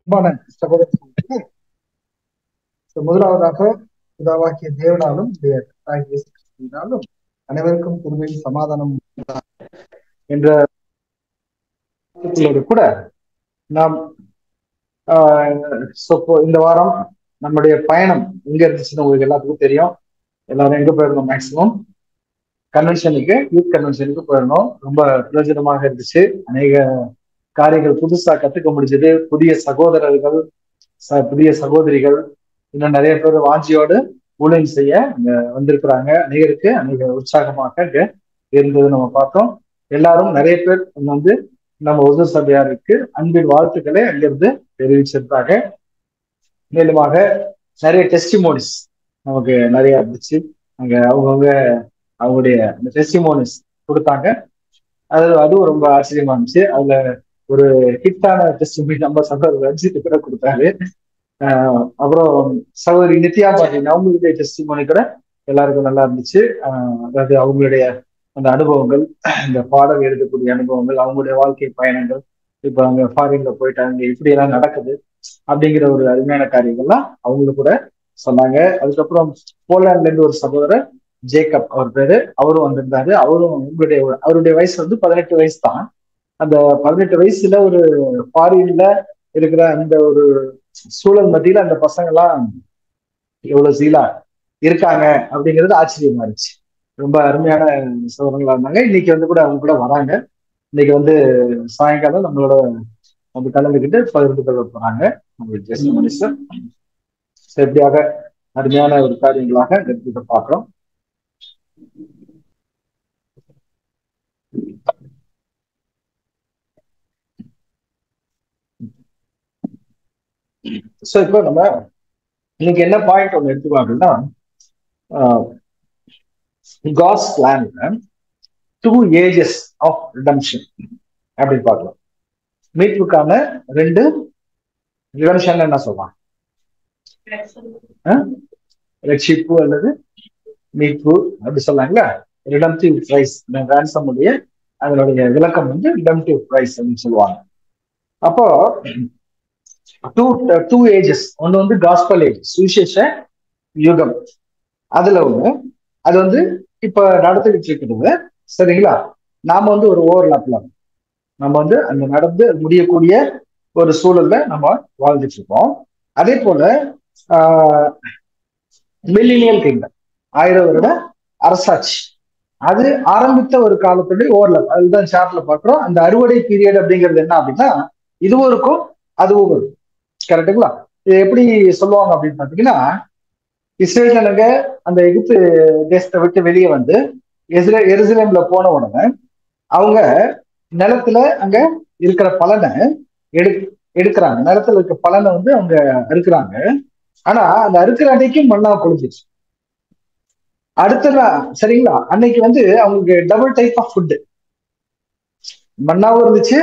அன்பான சகோதரர்களுக்கு முதலாவதாக பிதாவாகிய தேவனாலும் தாய் இயேசு கிறிஸ்துவினாலும் அனைவருக்கும் கிருபையும் சமாதானம் என்ற கூட நாம் இந்த வாரம் நம்முடைய பயணம் எங்க இருந்துச்சுன்னு உங்களுக்கு எல்லாத்துக்கும் தெரியும். எல்லாரும் எங்க போயிருந்தோம்? மேக்சிமம் கன்வென்ஷனுக்கு, யூத் கன்வென்ஷனுக்கு போயிருந்தோம். ரொம்ப பிரயோஜனமாக இருந்துச்சு. அநேக காரியங்கள் புதுசா கத்துக்க முடிஞ்சது. புதிய சகோதரர்கள், புதிய சகோதரிகள், இன்னும் நிறைய பேர் வாஞ்சியோடு ஊழியம் செய்ய வந்திருக்கிறாங்க. அநேகருக்கு அநேக உற்சாகமாக இருந்தது நம்ம பார்த்தோம். எல்லாரும் நிறைய பேர் வந்து நம்ம உது சபையாருக்கு அன்பின் வாழ்த்துக்களை அங்கிருந்து தெரிவிச்சிருந்தாங்க. மேலுமாக நிறைய டெஸ்டிமோனிஸ் நமக்கு நிறைய இருந்துச்சு. அங்க அவங்கவுங்க அவங்களுடைய டெஸ்டிமோனிஸ் கொடுத்தாங்க. அதுவும் ரொம்ப ஆச்சரியமா இருந்துச்சு. அதுல ஒரு ஹிட்டான டெஸ்டிமோனி நம்ம சகோதரர் ரஞ்சித் கூட கொடுத்தாரு. அப்புறம் சகோதரி நித்யா பாத்தீங்கன்னா அவங்களுடைய டெஸ்டிமோனி கூட எல்லாருக்கும் நல்லா இருந்துச்சு. அதாவது அவங்களுடைய அந்த அனுபவங்கள், இந்த பாடல் எழுதக்கூடிய அனுபவங்கள், அவங்களுடைய வாழ்க்கை பயணங்கள், இப்ப அங்க ஃபாரின்ல போயிட்டாங்க, இப்படி எல்லாம் நடக்குது அப்படிங்கிற ஒரு அருமையான காரியங்கள்லாம் அவங்களுக்கு கூட சொன்னாங்க. அதுக்கப்புறம் போலாண்ட்ல இருந்து ஒரு சகோதரர் ஜேக்கப் அவர் பேரு, அவரும் வந்திருந்தாரு. அவருடைய வயசு வந்து 18 வயசு தான். அந்த 18 வயசுல ஒரு ஃபாரின்ல இருக்கிற அந்த ஒரு சூழல் மத்தியில அந்த பசங்க எல்லாம் எவ்வளவு சீலா இருக்காங்க அப்படிங்கிறது ஆச்சரியமா இருந்துச்சு. ரொம்ப அருமையான சோதனைகளா இருந்தாங்க. இன்னைக்கு வந்து கூட அவங்க கூட வராங்க. இன்னைக்கு வந்து சாயங்காலம் நம்மளோட வந்து கலந்துக்கிட்டு பகிர்ந்து கொள்ள போறாங்க. எப்படியாக அருமையான ஒரு காரியங்களாக இந்த பார்க்கிறோம். சோ இப்போ நம்ம இன்னைக்கு என்ன பாயிண்ட் ஒண்ணு எடுத்துக்கலாம் அப்படின்னா, God's plan, 2 ages of redemption அப்படின்னு பார்க்கலாம். மீட்புக்கான 2 ரிடம்ஷன் என்ன சொல்லலாம்? ரட்சிப்பு அல்லது மீட்பு அப்படி சொல்லாங்களா? ரிடம்டிவ் பிரைஸ், ரான்சம் உடைய அதனுடைய விளக்கம் வந்து ரிடம்டிவ் பிரைஸ் அப்படின்னு சொல்லுவாங்க. அப்போ டூ ஏஜஸ், ஒன்னு வந்து காஸ்பல் ஏஜ், சுவிசேஷ யுகம். அதுல ஒண்ணு, அது வந்து இப்ப நடந்துகிட்டு இருக்கிறது. சரிங்களா? நாம வந்து ஒரு ஓவர்லாப்ல நம்ம வந்து அந்த நடந்து முடியக்கூடிய ஒரு சூழல்ல நம்ம வாழ்ந்துட்டு இருக்கோம். அதே போல மில்லினியல் கிங்டம், 1000 வருட அரசாட்சி, அது ஆரம்பித்த ஒரு காலத்துடைய ஓவர்லாப். அதுதான் சார்ட்ல பாக்குறோம். அந்த அறுவடை பீரியட் அப்படிங்கிறது என்ன அப்படின்னா, இதுவும் இருக்கும் அதுவும் இருக்கும். கரெக்டுங்களா? இது எப்படி சொல்லுவாங்க அப்படின்னு பாத்தீங்கன்னா, இஸ்ரேல் ஜனங்க அந்த எகிப்து தேசத்தை விட்டு வெளியே வந்து எருசலேம்ல போன உடனே அவங்க நிலத்துல அங்க இருக்கிற பலனை எடுக்கிறாங்க. நிலத்துல இருக்க பலனை வந்து அவங்க அறுக்கிறாங்க. ஆனா அந்த அறுக்கிற அன்னைக்கு மண்ணா கொழிஞ்சிச்சு. அடுத்த சரிங்களா, அன்னைக்கு வந்து அவங்களுக்கு டபுள் டைப் ஆஃப் ஃபுட்டு, மண்ணாவும் இருந்துச்சு,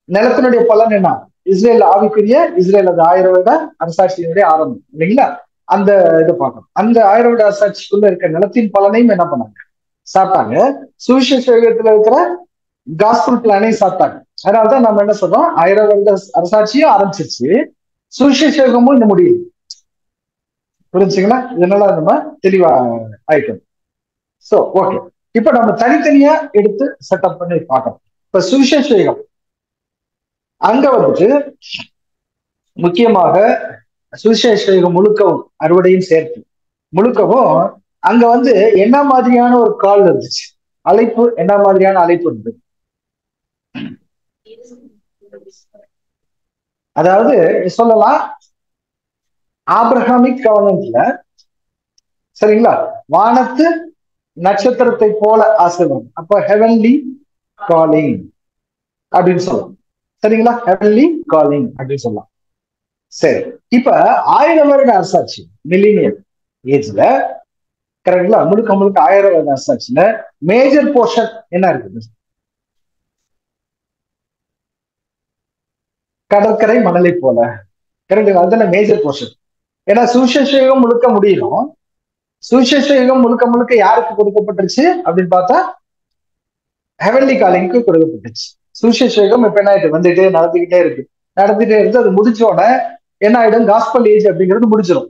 நிலத்தினுடைய பலன் என்ன? இஸ்ரேல் ஆவிக்குரிய இஸ்ரேல் அது 1000 வருட அரசாட்சியினுடைய ஆரம்பம் இல்லைங்களா? அந்த இதை பார்க்கணும். அந்த 1000 வருட அரசாட்சிக்குள்ள இருக்க நிலத்தின் பலனையும் என்ன பண்ணாங்க? சாப்பிட்டாங்க. சுவிசேஷத்துல இருக்கிற காஸ்பல் பிளானையும் சாப்பிட்டாங்க. அதனாலதான் நம்ம என்ன சொல்றோம், 1000 வருட அரசாட்சியும் ஆரம்பிச்சிருச்சு, சுவிசேஷமும் இந்த முடியுது. புரிஞ்சுங்களா? இதனால நம்ம தெளிவா ஆயிக்கணும். சோ ஓகே, இப்ப நம்ம தனித்தனியா எடுத்து செட்டப் பண்ணி பார்க்கணும். இப்ப சுவிசேஷம் அங்க வந்துட்டு முக்கியமாக சுவிசேஷம் முழுக்கவும் அறுவடையும் சேர்த்து முழுக்கவும் அங்க வந்து என்ன மாதிரியான ஒரு கால் இருந்துச்சு, அழைப்பு என்ன மாதிரியான அழைப்பு இருந்தது? அதாவது சொல்லலாம், ஆபிரகாமிக் கவர்னன்ட்ல சரிங்களா, வானத்து நட்சத்திரத்தை போல ஆசீர்வாதம். அப்ப ஹெவன்லி காலிங் அப்படின்னு சொல்லலாம். சரிங்களா? ஹெவன்லி காலிங் அப்படின்னு சொல்லலாம். சரி, இப்ப 1000 வருட அரசாட்சி மில்லினியல் ஏஜ்ல, கரெக்டுங்களா, முழுக்க 1000 வருட அரசாட்சியில மேஜர் போர்ஷன் என்ன இருக்குது? கடற்கரை மணலை போல. கரெக்டுங்களா? அதுல மேஜர் போர்ஷன். ஏன்னா சுவிசேஷம் முழுக்க முடியணும். சுவிசேஷம் முழுக்க யாருக்கு கொடுக்கப்பட்டுருச்சு அப்படின்னு பார்த்தா ஹெவன்லி காலிங்க்கு கொடுக்கப்பட்டுச்சு. சுவிசேஷம் இப்ப என்ன ஆயிட்டு வந்துட்டே நடந்துகிட்டே இருக்கு. நடந்துட்டே இருந்து அது முடிச்ச உடனே என்ன ஆயிடும், காஸ்பல் ஏஜ் அப்படிங்கிறது முடிச்சிடும்.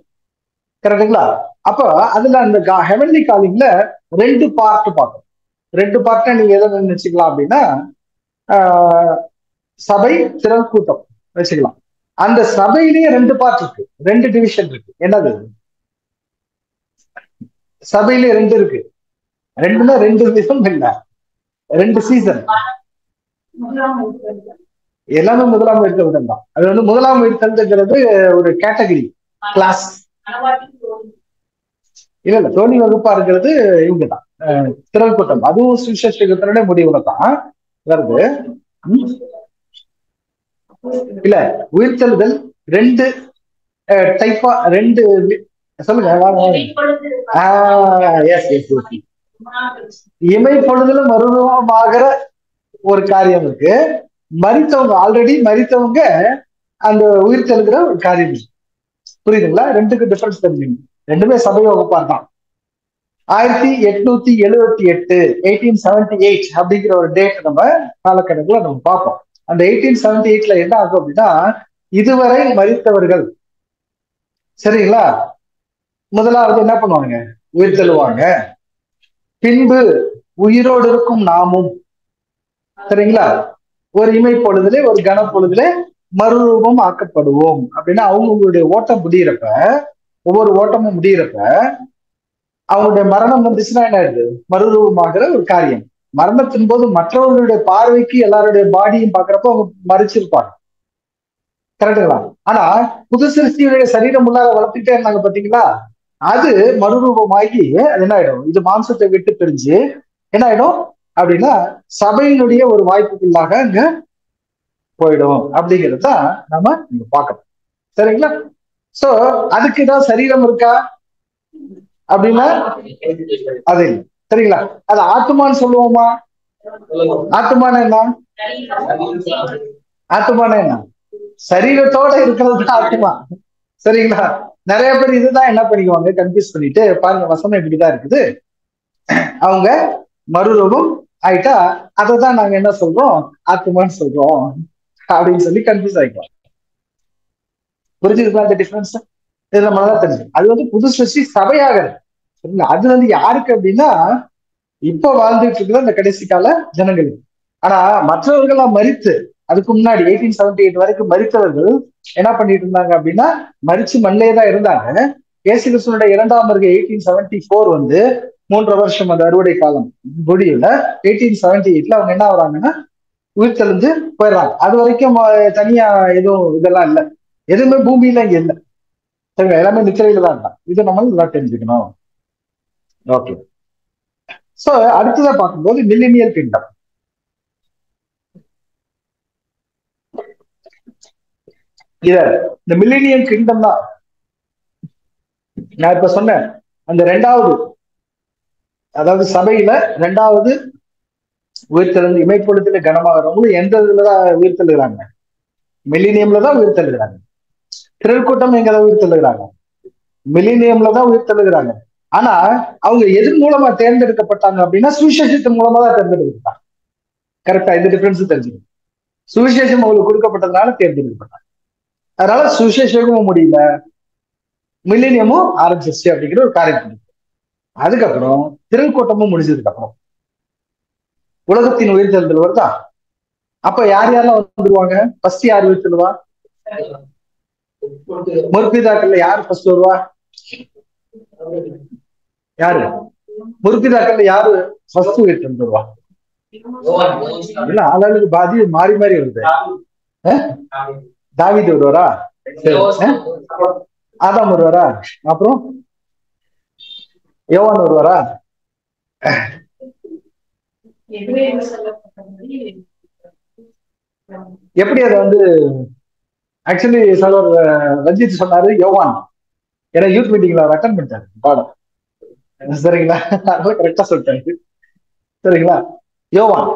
கரெக்டுங்களா? அப்போ அதுல அந்த ஹெவன்லி காலிங்ல 2 பார்ட் பார்க்கும். 2 பார்ட்டா நீங்க எதை நினைச்சுக்கலாம் அப்படின்னா, சபை, திரள் கூட்டம் வச்சுக்கலாம். அந்த சபையிலேயே 2 பார்ட் இருக்கு, 2 டிவிஷன் இருக்கு. என்னது? சபையிலே 2 இருக்கு. 2னா 2 விதம் இல்ல, 2 சீசன். எல்லாமே முதலாம் உயிர்த்த விதம் தான். அது வந்து முதலாம் உயிர்த்தல்ங்கிறது ஒரு கேட்டகரி, கிளாஸ். இல்ல தோணி வகுப்பா இருக்கிறது இவங்கதான், திரள் கூட்டம். அதுவும் சுவிசேஷத்தினுடைய முடிவுல தான் வருது. இல்ல, உயிர்த்தெழுதல் 2 டைப்பா, 2 சொல்லுங்க. இமை பொழுதுல மறுரூபமாகிற ஒரு காரியம் இருக்கு. மரித்தவங்க, ஆல்ரெடி மரித்தவங்க அந்த உயிர்த்தெழுகிற ஒரு காரியம் இருக்கு. புரியுதுங்களா? 2க்கு டிஃபரன்ஸ் தெரிஞ்சுங்க. 2மே சபை வகுப்பார் தான். 1878 1878 அப்படிங்கிற ஒரு டேட் நம்ம காலக்கணக்குல நம்ம பார்ப்போம். அந்த 1878 என்ன ஆகும் அப்படின்னா, இதுவரை மரித்தவர்கள், சரிங்களா, முதலாவது என்ன பண்ணுவாங்க, உயிர் தெழுவாங்க. பின்பு உயிரோடு இருக்கும் நாமும், சரிங்களா, ஒரு இமை பொழுதுல, ஒரு கன பொழுதுல மறுரூபம் ஆக்கப்படுவோம் அப்படின்னா, அவங்களுடைய ஓட்டம் முடியிறப்ப, ஒவ்வொரு ஓட்டமும் முடியிறப்ப அவங்களுடைய மரணம் வந்துச்சுன்னா என்ன ஆயிடுது, மறுரூபமாகிற ஒரு காரியம். மரணத்தின் போது மற்றவர்களுடைய பார்வைக்கு எல்லாருடைய பாடியும் பாக்குறப்ப அவங்க மறிச்சிருப்பாங்க. கரெக்டுங்களா? ஆனா புது சிருஷ்டியுடைய சரீரம் உள்ளாக வளர்த்துக்கிட்டே இருந்தாங்க பாத்தீங்களா, அது மறுரூபமாகி அது என்ன ஆயிடும், இது மாம்சத்தை விட்டு பிரிஞ்சு என்ன ஆயிடும் அப்படின்னா சபையினுடைய ஒரு வாய்ப்புக்குள்ளாக அங்க போயிடும். அப்படிங்கிறது தான் நம்ம இங்க பார்க்கணும். சரிங்களா? சோ அதுக்கு ஏதாவது சரீரம் இருக்கா அப்படின்னா அது இல்லை. சரிங்களா? அது ஆத்துமான்னு சொல்லுவோமா? ஆத்துமான என்ன? ஆத்துமான என்ன? சரீரத்தோட இருக்கிறது தான் ஆத்துமா. சரிங்களா? நிறைய பேர் இதுதான் என்ன பண்ணிக்குவாங்க, கன்ஃபியூஸ் பண்ணிட்டு, பாருங்க வசனம் இப்படிதான் இருக்குது, அவங்க மறுரூபம் ஆயிட்டா அதைதான் நாங்க என்ன சொல்றோம், ஆத்துமான்னு சொல்றோம் அப்படின்னு சொல்லி கன்ஃபியூஸ் ஆயிக்குவாங்க. புரிஞ்சுதுங்களா அந்த டிஃபரன்ஸ்? இதுல நம்மளால தெரிஞ்சு அது வந்து புது சிருஷ்டி சபையாகிறது. சரிங்களா? அது வந்து யாருக்கு அப்படின்னா, இப்ப வாழ்ந்துட்டு இருக்கிற இந்த கடைசி கால ஜனங்களுக்கு. ஆனா மற்றவர்கள்லாம் மரித்து, அதுக்கு முன்னாடி 1878 வரைக்கும் மரித்தவர்கள் என்ன பண்ணிட்டு இருந்தாங்க அப்படின்னா, மரிச்சு மண்ணிலே தான் இருந்தாங்க. இயேசு கிறிஸ்துவனுடைய 2ஆம் வருகை 1874 வந்து 3 வருஷம் அந்த அறுவடை காலம் முடியல. 1878 அவங்க என்ன ஆகுறாங்கன்னா உயிர் தெளிஞ்சு போயிடுறாங்க. அது வரைக்கும் தனியா எதுவும் இதெல்லாம் இல்லை, எதுவுமே பூமியில இங்க இல்லை. சரிங்களா? எல்லாமே நிச்சயில தான் இருந்தான். இது நம்ம நல்லா தெரிஞ்சுக்கணும். ஓகே. சோ அடுத்ததான் பார்க்கும்போது மில்லினியல் கிங்டம். இந்த மில்லினியம் கிங்டம் தான் நான் இப்ப சொன்னேன். அந்த 2வது, அதாவது சபையில 2வது உயிர்த்தெழுந்து இமைப்பொழுதுல கனமாகிறவங்களும் எந்த இதுலதான் உயிர்த்தெழுகிறாங்க, மில்லினியம்ல தான் உயிர்த்தெழுகிறாங்க. திரள்கூட்டம் எங்க உயிர்த்தெழுகிறாங்க, மில்லினியம்ல தான் உயிர்த்தெழுகிறாங்க. ஆனா அவங்க எது மூலமா தேர்ந்தெடுக்கப்பட்டாங்க அப்படின்னா, சுவிசேஷத்தின் மூலமா தான் தேர்ந்தெடுக்கப்பட்டாங்க. கரெக்டா? இந்த டிஃபரன்ஸ் தெரிஞ்சுக்கணும். சுவிசேஷம் அவங்களுக்கு கொடுக்கப்பட்டதுனால தேர்ந்தெடுக்கப்பட்டாங்க. அதனால சுவிசேஷமும் முடியல, மில்லினியமும் ஆரம்பிச்சிருச்சு அப்படிங்கிற ஒரு காரியம். அதுக்கப்புறம் திரள்கூட்டமும் முடிஞ்சதுக்கு அப்புறம் உலகத்தின் உயிர்த்தெழுதல் வருதா? அப்ப யார் யாரெல்லாம் வந்துருவாங்க? ஃபர்ஸ்ட் யார் உயிர்த்தெழுவா? முற்பிதாக்கள்ல யாரு ஃபர்ஸ்ட் வருவா? யாரு முற்பிதாக்கள்ல யாரு ஃபர்ஸ்ட் உயிர்த்தெழுந்து வருவா? இல்ல, ஆளுக்கு பாதி மாறி மாறி வருது. தாவீது வருவாரா? ஆதாம் வருவாரா? அப்புறம் யோவான் வருவாரா? எப்படி அதை வந்து ஆக்சுவலி சார் ரஞ்சித் சொன்னாரு யோவான், ஏன்னா யூத் மீட்டிங்ல அவர் அட்டன் பண்ணிட்டாரு பாடம். சரிங்களா? அதனால கரெக்டா சொல்லிட்டாரு. சரிங்களா? யோவான்.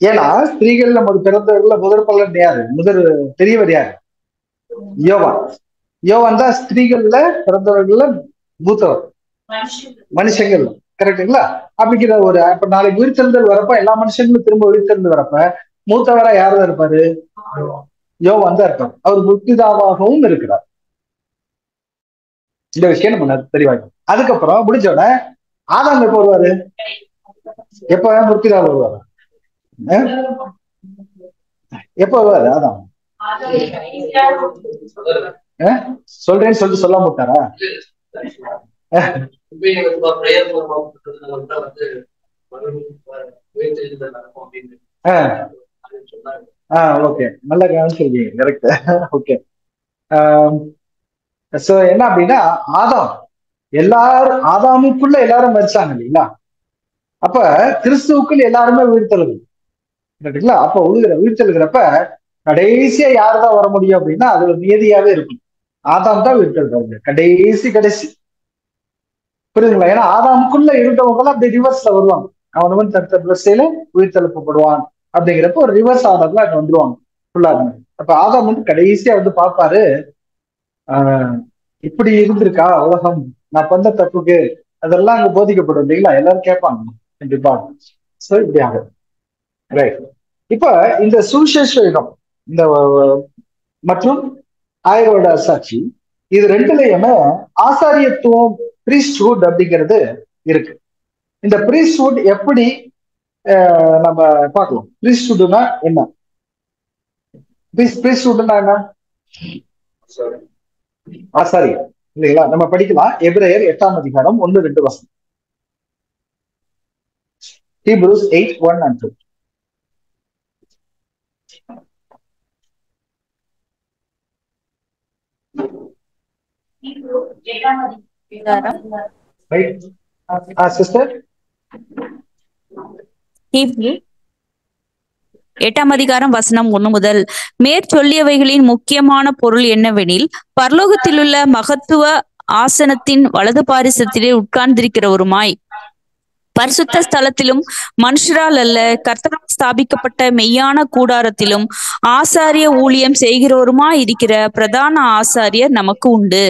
ஏன்னா ஸ்திரீகள் நமது பிறந்தவர்கள முதற் பலன் யாரு, முதல் பெரியவர் யாரு? யோவான். யோவான் தான் ஸ்திரீகள்ல பிறந்தவர்கள்ல மூத்தவர், மனுஷங்கள். கரெக்டுங்களா? அப்படிங்கிற ஒரு இப்ப நாளைக்கு உயிர்த்தெழுதல் வரப்ப எல்லா மனுஷங்களும் திரும்ப உயிர்த்தெழுந்து வரப்ப மூத்தவரா யாருதான் இருப்பாரு? யோவான் தான் இருக்கார். அவர் முற்பிதாவாகவும் இருக்கிறார். இந்த விஷயம் நம்ம தெளிவாக்கும். அதுக்கப்புறம் முடிஞ்ச உடனே ஆதாம் எப்ப வருவாரு? எப்ப முற்பிதா வருவாரு? எப்ப வருவாரு ஆதாம்? சொல்றேன்னு சொல்லிட்டு சொல்லாம விட்டாரா? ஓகே, நல்ல கவனிச்சிருக்கீங்க. கரெக்ட். ஓகே. சோ என்ன அப்படின்னா, ஆதாம் எல்லாரும் ஆதாமுக்குள்ள எல்லாரும் மரிச்சாங்க இல்லைங்களா? அப்ப கிறிஸ்துவுக்குள் எல்லாருமே உயிர்த்தெழுது. கரெக்டுங்களா? அப்ப உயிர்த்தெழுகிறப்ப கடைசியா யாருதான் வர முடியும் அப்படின்னா, அது ஒரு நியதியாவே இருக்கும். ஆதாம் தான் உயிர்த்தெழுறாங்க கடைசி. புரியுதுங்களா? ஏன்னா ஆதாமுக்குள்ள இருந்தவங்க எல்லாம் அப்படி ரிவர்ஸ்ல வருவாங்க. அவனவன் தடுத்த திசையில உயிர்த்தெழுப்பப்படுவான் அப்படிங்கிறப்ப ஒரு ரிவர்ஸ் ஆர்டர்ல அங்க வந்துருவாங்க ஃபுல்லாக. அப்ப ஆதாம் வந்து கடைசியா வந்து பார்ப்பாரு, இப்படி இருந்திருக்கா உலகம், நான் பண்ண தப்புக்கு அதெல்லாம் அங்க போதிக்கப்படும் இல்லைங்களா? எல்லாரும் கேட்பாங்க கண்டிப்பா. சோ இப்படி ஆகுது. ரைட். இப்ப இந்த சுவிசேஷ யுகம் இந்த மற்றும் 1000 வருட சாட்சி, இது ரெண்டுலயுமே ஆசாரியத்துவம் பிரீஸ்ட்ஹுட் அப்படிங்கிறது இருக்கு. இந்த பிரீஸ்ட்ஹுட் எப்படி நம்ம பார்க்கலாம். பிரீஸ்ட்ஹுட்னா என்ன? பிரீஸ்ட்ஹுட்னா என்ன? ஆசாரியர் இல்லைங்களா? நம்ம படிக்கலாம். எபிரேயர் 8ஆம் அதிகாரம் 1-2 வசனம். Hebrews 8:1-2. சிஸ்டர், 8ஆம் அதிகாரம் வசனம் 1 முதல். மேற்சொல்லியவைகளின் முக்கியமான பொருள் என்னவெனில், பரலோகத்திலுள்ள மகத்துவ ஆசனத்தின் வலது பாரிசத்திலே உட்கார்ந்திருக்கிறவருமாய், பரிசுத்த ஸ்தலத்திலும் மனுஷரால் அல்ல கர்த்தரால் ஸ்தாபிக்கப்பட்ட மெய்யான கூடாரத்திலும் ஆசாரிய ஊழியம் செய்கிறவருமாய் இருக்கிற பிரதான ஆசாரியர் நமக்கு உண்டு.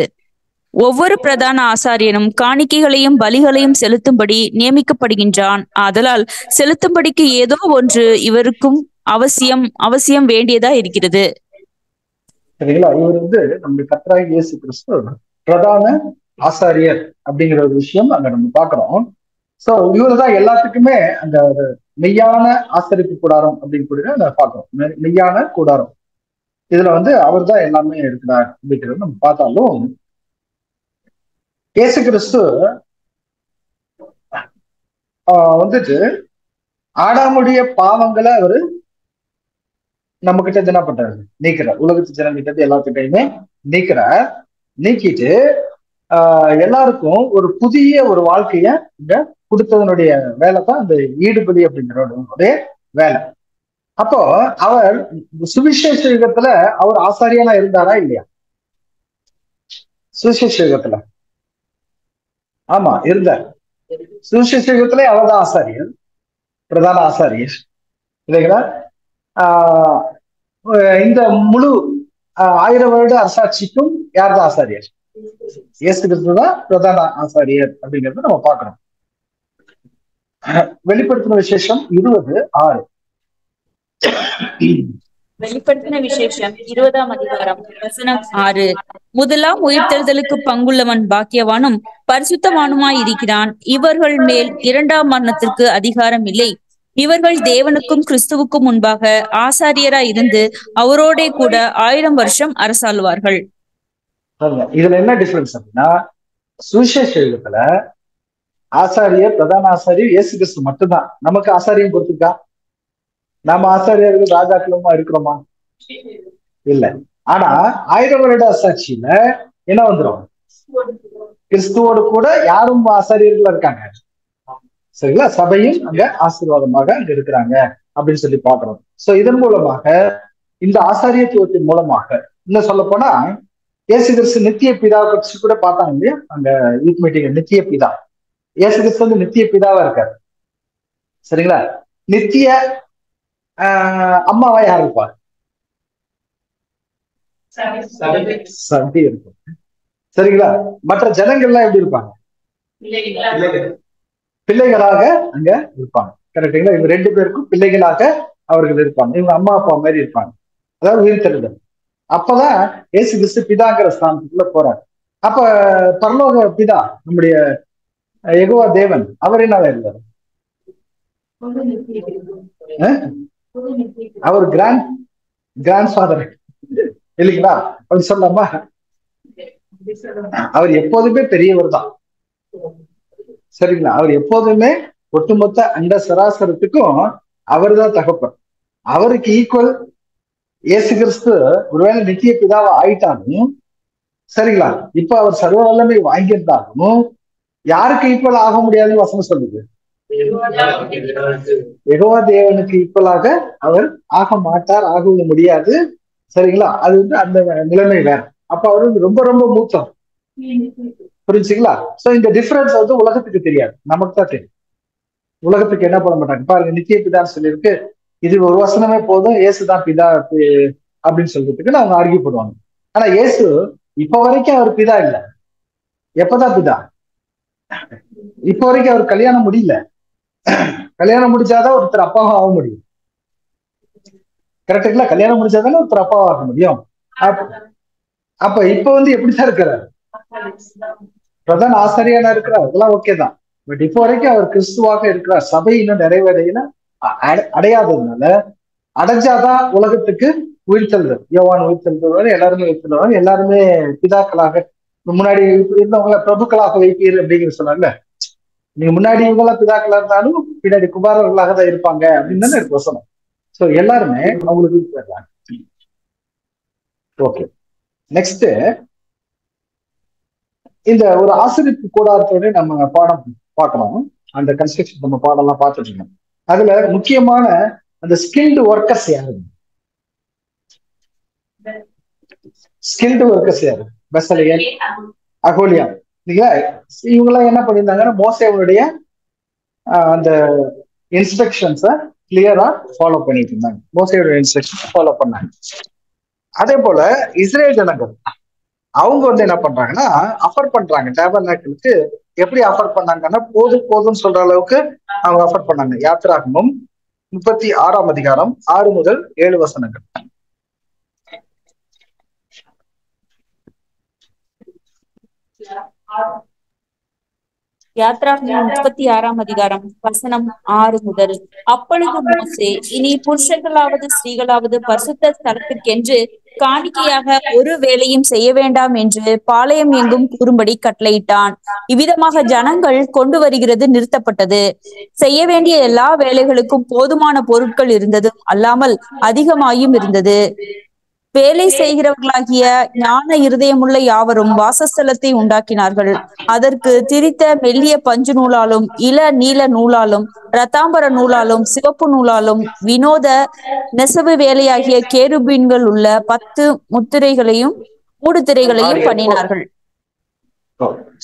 ஒவ்வொரு பிரதான ஆசாரியனும் காணிக்கைகளையும் பலிகளையும் செலுத்தும்படி நியமிக்கப்படுகின்றான். ஆதலால் செலுத்தும்படிக்கு ஏதோ ஒன்று இவருக்கும் அவசியம் வேண்டியதா இருக்கிறது. சரிங்களா? இவர் வந்து நம்முடைய கர்த்தராகிய இயேசு கிறிஸ்து பிரதான ஆசாரியர் அப்படிங்கிற ஒரு விஷயம் அங்க நம்ம பாக்குறோம். சோ இவருதான் எல்லாத்துக்குமே அந்த மெய்யான ஆசரிப்பு கூடாரம் அப்படின்னு கூட பாக்குறோம். மெய்யான கூடாரம் இதுல வந்து அவர் தான் எல்லாமே இருக்கிறார் அப்படிங்கிறது நம்ம பார்த்தாலும், இயேசு கிறிஸ்து வந்துட்டு ஆடாமுடைய பாவங்களை அவரு நம்ம கிட்ட என்ன பண்றாரு? நீக்கிறார். உலகத்து ஜனங்கிட்ட எல்லாத்துக்கிட்டையுமே நீக்கிட்டு எல்லாருக்கும் ஒரு புதிய ஒரு வாழ்க்கைய இங்க கொடுத்ததனுடைய வேலை தான் இந்த ஈடுபடி அப்படிங்கிற வேலை. அப்போ அவர் சுவிசேஷ யுகத்துல அவர் ஆசாரியனா இருந்தாரா இல்லையா? சுவிசேஷ யுகத்துல ஆமா இருந்தார். சுவிசேஷ யுகத்திலே அவர் தான் ஆசாரியர், பிரதான ஆசாரியர் இல்லைங்களா? இந்த முழு 1000 வருட அரசாட்சிக்கும் யார் தான் ஆசாரியர்? இயேசு கிறிஸ்து தான் பிரதான ஆசாரியர் அப்படிங்கறத நம்ம பார்க்கிறோம். வெளிப்படுத்தின விசேஷம் 20:6. வெளிப்படுத்தின விசேஷம் 20ஆம் அதிகாரம் வசனம் 6. முதலாம் உயிர்த்தெழுதலுக்கு பங்குள்ளவன் பாக்கியவானும் பரிசுத்தவானுமாய் இருக்கிறான். இவர்கள் மேல் 2ஆம் மரணத்திற்கு அதிகாரம் இல்லை. இவர்கள் தேவனுக்கும் கிறிஸ்துவுக்கும் முன்பாக ஆசாரியராய் இருந்து அவரோட கூட 1000 வருஷம் அரசாளுவார்கள். இதுல என்ன டிஃபரன்ஸ் அப்படின்னா, சுவிசேஷ யுகத்துல ஆசாரியர் பிரதான ஆசாரியர் இயேசு கிறிஸ்து மட்டும்தான். நமக்கு ஆசாரியம் கொடுத்துருக்கா? நாம ஆசாரியர்கள் ராஜாக்களுமா இருக்கிறோமா? இல்ல. ஆனா 1000 வருட அரசாட்சியில என்ன வந்துடும்? கிறிஸ்துவோடு கூட யாரும் ஆசாரியர்களா இருக்காங்க. சரிங்களா? சபையும் அங்க ஆசீர்வாதமாக அங்க இருக்கிறாங்க அப்படின்னு சொல்லி பாக்குறோம். சோ இதன் மூலமாக, இந்த ஆசாரியத்துவத்தின் மூலமாக இன்னும் சொல்ல போனா, இயேசு கிறிஸ்து நித்திய பிதாவை பற்றி கூட பார்த்தாங்க இல்லையா? அங்க யூத் மீட்டிங். நித்திய பிதா இயேசு கிறிஸ்து வந்து நித்திய பிதாவா இருக்காரு. சரிங்களா? நித்திய அம்மாவா யார் இருப்பார்? சபை இருக்கும். சரிங்களா? மற்ற ஜனங்கள்லாம் எப்படி இருப்பாங்க? பிள்ளைகளாக அங்க இருப்பாங்க. கரெக்டுங்களா? இவங்க 2 பேருக்கும் பிள்ளைகளாக அவர்கள் இருப்பாங்க. இவங்க அம்மா அப்பா மாதிரி இருப்பாங்க. அதாவது உயிர்த்தெழுதல். அப்பதான் இயேசு கிறிஸ்து பிதாங்கிற ஸ்தானத்துக்குள்ள போறார். அப்ப பரலோக பிதா நம்முடைய யெகோவா தேவன் அவர் என்ன இருந்தார்? அவர் கிராண்ட் ஃபாதர் இல்லைங்களா? அப்படி சொல்லலாமா? அவர் எப்போதுமே பெரியவர் தான், சரிங்களா? அவர் எப்போதுமே ஒட்டுமொத்த அண்ட சராசரத்துக்கும் அவர் தான் தகப்பன். அவருக்கு ஈக்குவல் இயேசு கிறிஸ்து ஒருவேளை நித்திய பிதாவை ஆயிட்டாலும், சரிங்களா, இப்ப அவர் சர்வ வல்லமை வாங்கியிருந்தாலும் யாருக்கு ஈக்குவல் ஆக முடியாதுன்னு வசனம் சொல்லுது? யெகோவா தேவனுக்கு ஈக்குவலாக அவர் ஆக மாட்டார், ஆகவும் முடியாது, சரிங்களா? அது அந்த நிலைமை வேற. அப்ப அவர் ரொம்ப ரொம்ப மூத்தம், புரிஞ்சுங்களா? சோ இந்த டிஃபரன்ஸ் உலகத்துக்கு தெரியாது, நமக்கு தான் தெரியும். உலகத்துக்கு என்ன பண்ண மாட்டாங்க பாருங்க, நித்திய பிதான்னு சொல்லியிருக்கு, இது ஒரு வசனமே போதும் இயேசுதான் பிதா அப்படின்னு சொல்றதுக்கு அவங்க ஆர்கியூ பண்ணுவாங்க. ஆனா இயேசு இப்ப வரைக்கும் அவர் பிதா இல்ல. எப்பதான் பிதா? இப்ப வரைக்கும் அவர் கல்யாணம் முடியல. கல்யாணம் முடிச்சாதான் ஒருத்தர் அப்பாவும் ஆக முடியும், கரெக்டுங்களா? கல்யாணம் முடிச்சாதானே ஒருத்தர் அப்பாவும் ஆக முடியும். அப்ப இப்ப எப்படிதான் இருக்கிறார்? பிரதான ஆசாரியானா இருக்கிறார், அதெல்லாம் ஓகே தான். பட் இப்போ வரைக்கும் அவர் கிறிஸ்துவாக இருக்கிறார். சபை இன்னும் நிறைவடையில அடையாததுனால, அடைஞ்சாதான் உலகத்துக்கு உயிர்த்தெழுதல், யோவான் உயிர்த்தெழுதல், எல்லாருமே உயிர்த்தெழுவாங்க, எல்லாருமே பிதாக்களாக முன்னாடி இருந்தவங்கள பிரபுக்களாக வைப்பீர் அப்படிங்கிற சொன்னாங்க. நீங்க முன்னாடி இவங்கெல்லாம் பிதாக்களா இருந்தாலும் பின்னாடி குமாரர்களாக தான் இருப்பாங்க அப்படின்னு தானே இருக்கு வசனம். சோ எல்லாருமே அவங்களுக்கு. ஓகே, நெக்ஸ்ட் இந்த ஒரு ஆசிரியப்பு கூடாரத்தோட நம்ம பாடம் பார்க்கணும். அந்த கன்ஸ்ட்ரக்ஷன் நம்ம பாடம் எல்லாம் பார்த்துட்டு இருக்கோம். அதுல முக்கியமான அந்த ஸ்கில்டு ஒர்க்கர்ஸ் யாரு? ஸ்கில்டு ஒர்க்கர்ஸ் யாரு? பெசலேயல், அகோலியா, இல்லையா? இவங்க எல்லாம் என்ன பண்ணியிருந்தாங்கன்னா மோசேவுடைய அந்த இன்ஸ்ட்ரக்ஷன்ஸை கிளியரா ஃபாலோ பண்ணிட்டு இருந்தாங்க. மோசேவுடைய இன்ஸ்ட்ரக்ஷன் ஃபாலோ பண்ணாங்க. அதே போல இஸ்ரேல் ஜனங்கள் அவங்க என்ன பண்றாங்கன்னா அஃபர் பண்றாங்க. டேபர்நாக்கிளுக்கு எப்படி அஃபர் பண்ணாங்கன்னா போதும் போதும்னு சொல்ற அளவுக்கு அவங்க அஃபர் பண்ணாங்க. யாத்திராகமம் 36ஆம் அதிகாரம் 6 முதல் 7 வசனங்கள். யாத்ராகமம் 36ஆம் அதிகாரம் வசனம் 6 முதல். அப்பொழுது மோசே, இனி புருஷர்களாவது ஸ்திரீகளாவது பரிசுத்த ஸ்தலத்திற்கென்று காணிக்கையாக ஒரு வேலையும் செய்ய வேண்டாம் என்று பாளையம் எங்கும் கூறும்படி கட்டளையிட்டான். இவ்விதமாக ஜனங்கள் கொண்டு வருகிறது நிறுத்தப்பட்டது. செய்ய வேண்டிய எல்லா வேலைகளுக்கும் போதுமான பொருட்கள் இருந்தது அல்லாமல் அதிகமாயும் இருந்தது. வேலை செய்கிறவர்களாகிய ஞான இருதயமுள்ள யாவரும் வாசஸ்தலத்தை உண்டாக்கினார்கள். அதற்கு திரித்த மெல்லிய பஞ்சு நூலாலும் இள நீல நூலாலும் இரத்தாம்பர நூலாலும் சிவப்பு நூலாலும் வினோத நெசவு வேலையாகிய கேருபீன்கள் உள்ள 10 முத்திரைகளையும் மூடுதிரைகளையும் பண்ணினார்கள்.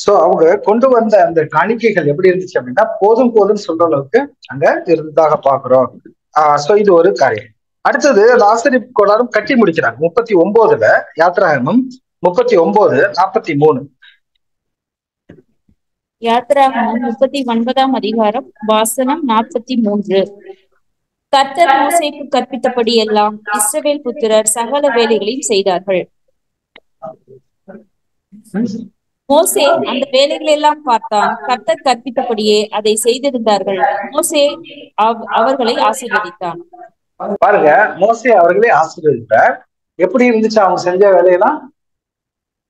சோ அவங்க கொண்டு வந்த அந்த காணிக்கைகள் எப்படி இருந்துச்சு அப்படின்னா போதும் போதும்னு சொல்ற அளவுக்கு அங்க இருந்ததாக பாக்குறோம். சோ இது ஒரு காரியம். அடுத்தது ஆசரிப்பு கூடாரம் கட்டி முடிக்கிறாங்க 39ல. யாத்திராகமம் 39:43. யாத்திராகமம் 39ஆம் அதிகாரம் வாசனம் 43. கர்த்தர் மோசேக்கு கற்பித்தபடி எல்லாம் இஸ்ரவேல் புத்திரர் சகல வேலைகளையும் செய்தார்கள். மோசே அந்த வேலைகளை எல்லாம் பார்த்தான். கர்த்தர் கற்பித்தபடியே அதை செய்திருந்தார்கள். மோசே அவர்களை ஆசீர்வதித்தான். பாருங்க, மோசே அவர்களே ஆசீர்வதித்தார். எப்படி இருந்துச்சு அவங்க செஞ்ச வேலையெல்லாம்?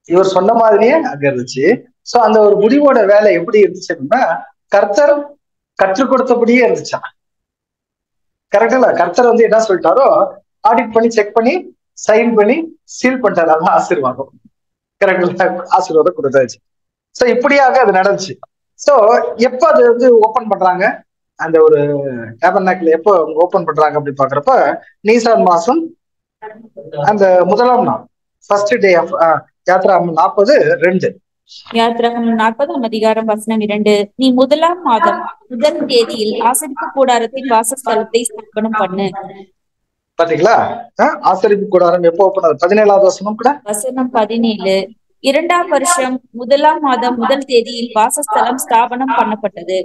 இவர் சொன்ன மாதிரியே அங்க இருந்துச்சு. சோ அந்த ஒரு முடிவோட வேலை எப்படி இருந்துச்சு அப்படின்னா கர்த்தர் கற்றுக் கொடுத்தபடியே இருந்துச்சா. கரெக்டா? கர்த்தர் என்ன சொல்லிட்டாரோ ஆடிட் பண்ணி செக் பண்ணி சைன் பண்ணி சீல் பண்ணிட்டாரு. அதான் ஆசீர்வாதம். கரெக்டா? ஆசீர்வாதம் கொடுத்தாச்சு. சோ இப்படியாக அது நடந்துச்சு. சோ எப்ப அது ஓபன் பண்றாங்க, அந்த ஒரு டேபர்நாக்கிள் எப்போ ஓபன் பண்றாங்க அப்படின்னு பாக்குறப்ப நீசான் மாசம் அந்த முதலாம் நாள், ஃபர்ஸ்ட் டே ஆஃப் யாத்ராகமம் 40:2. யாத்ராகமம் 40ஆம் அதிகாரம் வசனம் 2. நீ முதலாம் மாதம் முதல் தேதியில் ஆசரிப்பு கூடாரத்தின் வாசஸ்தலத்தை ஸ்தாபனம் பண்ணு. பாத்தீங்களா? ஆசரிப்பு கூடாரம் எப்போ ஓபன் ஆகுது? 17வது வசனம் கூட வசனம் 17. 2ஆம் வருஷம் முதலாம் மாதம் முதல் தேதியில் வாசஸ்தலம் ஸ்தாபனம் பண்ணப்பட்டது.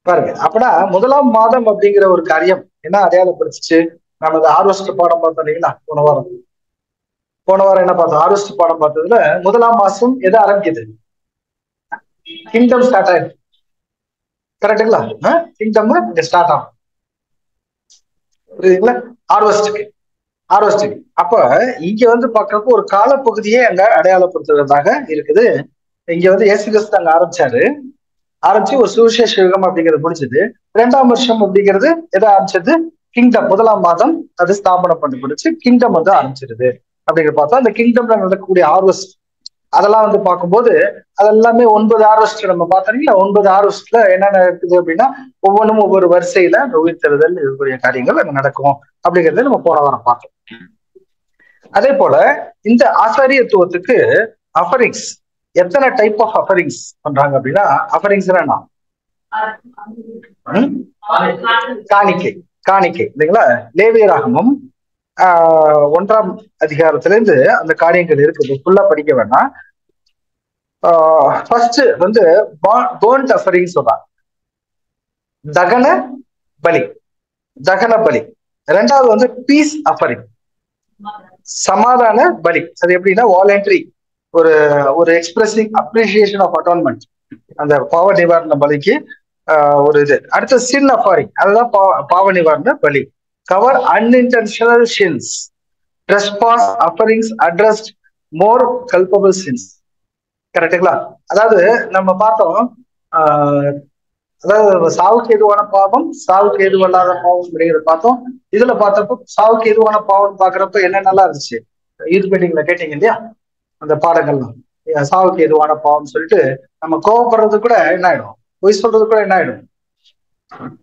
பாருங்க, அப்பனா முதலாம் மாதம் அப்படிங்கிற ஒரு காரியம் என்ன அடையாளப்படுத்துச்சு? நம்ம ஹார்வெஸ்ட் பாடம் பார்த்தோம் இல்லைங்களா போன வாரம்? போன வாரம் என்ன பார்த்தோம்? ஹார்வெஸ்ட் பாடம் பார்த்ததுல முதலாம் மாசம் எதை ஆரம்பிக்குது? கிங்டம் ஸ்டார்ட் ஆயிடுது. கரெக்டுங்களா? கிங்டம் ஸ்டார்ட் ஆகும். புரியுதுங்களா? ஹார்வெஸ்டுக்கு அப்ப இங்க வந்து பாக்குறப்போ ஒரு காலப்பகுதியே அங்க அடையாளப்படுத்துவதாக இருக்குது. இங்க வந்து இயேசு கிறிஸ்து அங்க ஆரம்பிச்சு ஒரு சுவிசேஷ யுகம் அப்படிங்கிறது முடிச்சது. 2ஆம் வருஷம் அப்படிங்கிறது எதை ஆரம்பிச்சது? கிங்டம். முதலாம் மாதம் அது ஸ்தாபனம் பண்ணப்படுச்சு, கிங்டம் வந்து ஆரம்பிச்சிருது அப்படிங்கிற பார்த்தா அந்த கிங்டம்ல நடக்கக்கூடிய ஹார்வெஸ்ட் அதெல்லாம் வந்து பார்க்கும்போது அதெல்லாமே 9 ஹார்வெஸ்ட் நம்ம பார்த்தீங்களா? 9 ஹார்வெஸ்ட்ல என்னென்ன இருக்குது அப்படின்னா ஒவ்வொன்றும் ஒவ்வொரு வரிசையில அந்த உயிர்த்தெழுதல் இருக்கக்கூடிய காரியங்கள் அங்க நடக்கும் அப்படிங்கறத நம்ம போன வாரம் பார்த்தோம். அதே போல இந்த ஆசாரியத்துவத்துக்கு அஃபரிங்ஸ், எத்தனை டைப் ஆஃப் அஃபரிங்ஸ் பண்றாங்க அப்படின்னா, அஃபரிங்ஸ் என்ன? காணிக்கை இல்லைங்களா? லேவியராகமம் 1ஆம் அதிகாரத்திலிருந்து அந்த காரியங்கள் இருக்குது, ஃபுல்லா படிக்க வேண்டாம். ஃபர்ஸ்ட் வந்து பர்ன்ட் அஃபரிங் சொல்றாங்க, தகன பலி. ரெண்டாவது வந்து பீஸ் அஃபரிங், சமாதான பலி. அது எப்படின்னா வாலண்டரி, ஒரு எக்ஸ்பிரஸிங் அப்ரிசியேஷன் ஆஃப் அட்டான்மெண்ட், அந்த பாவ நிவாரண பலிக்கு ஒரு இது. அடுத்து சின் அஃபாரிங், அதுதான் பாவ நிவாரண பலி. Cover unintentional sins. Trespass offerings addressed more culpable sins. கரெக்டுங்களா? அதாவது நம்ம பார்த்தோம், அதாவது சாவுக்கு எதுவான பாவம், சாவுக்கு எதுவல்லாத பாவம் அப்படிங்கிறத பார்த்தோம். இதுல பார்த்தப்போ சாவுக்கு எதுவான பாவம் பாக்குறப்ப என்னென்னலாம் இருந்துச்சு? யூத் மீட்டிங்ல கேட்டீங்க இல்லையா அந்த பாடங்கள்லாம்? சாவுக்கு எதுவான பாவம் சொல்லிட்டு நம்ம கோவப்படுறது கூட என்ன ஆயிடும், பொய் சொல்றது கூட என்ன ஆயிடும்,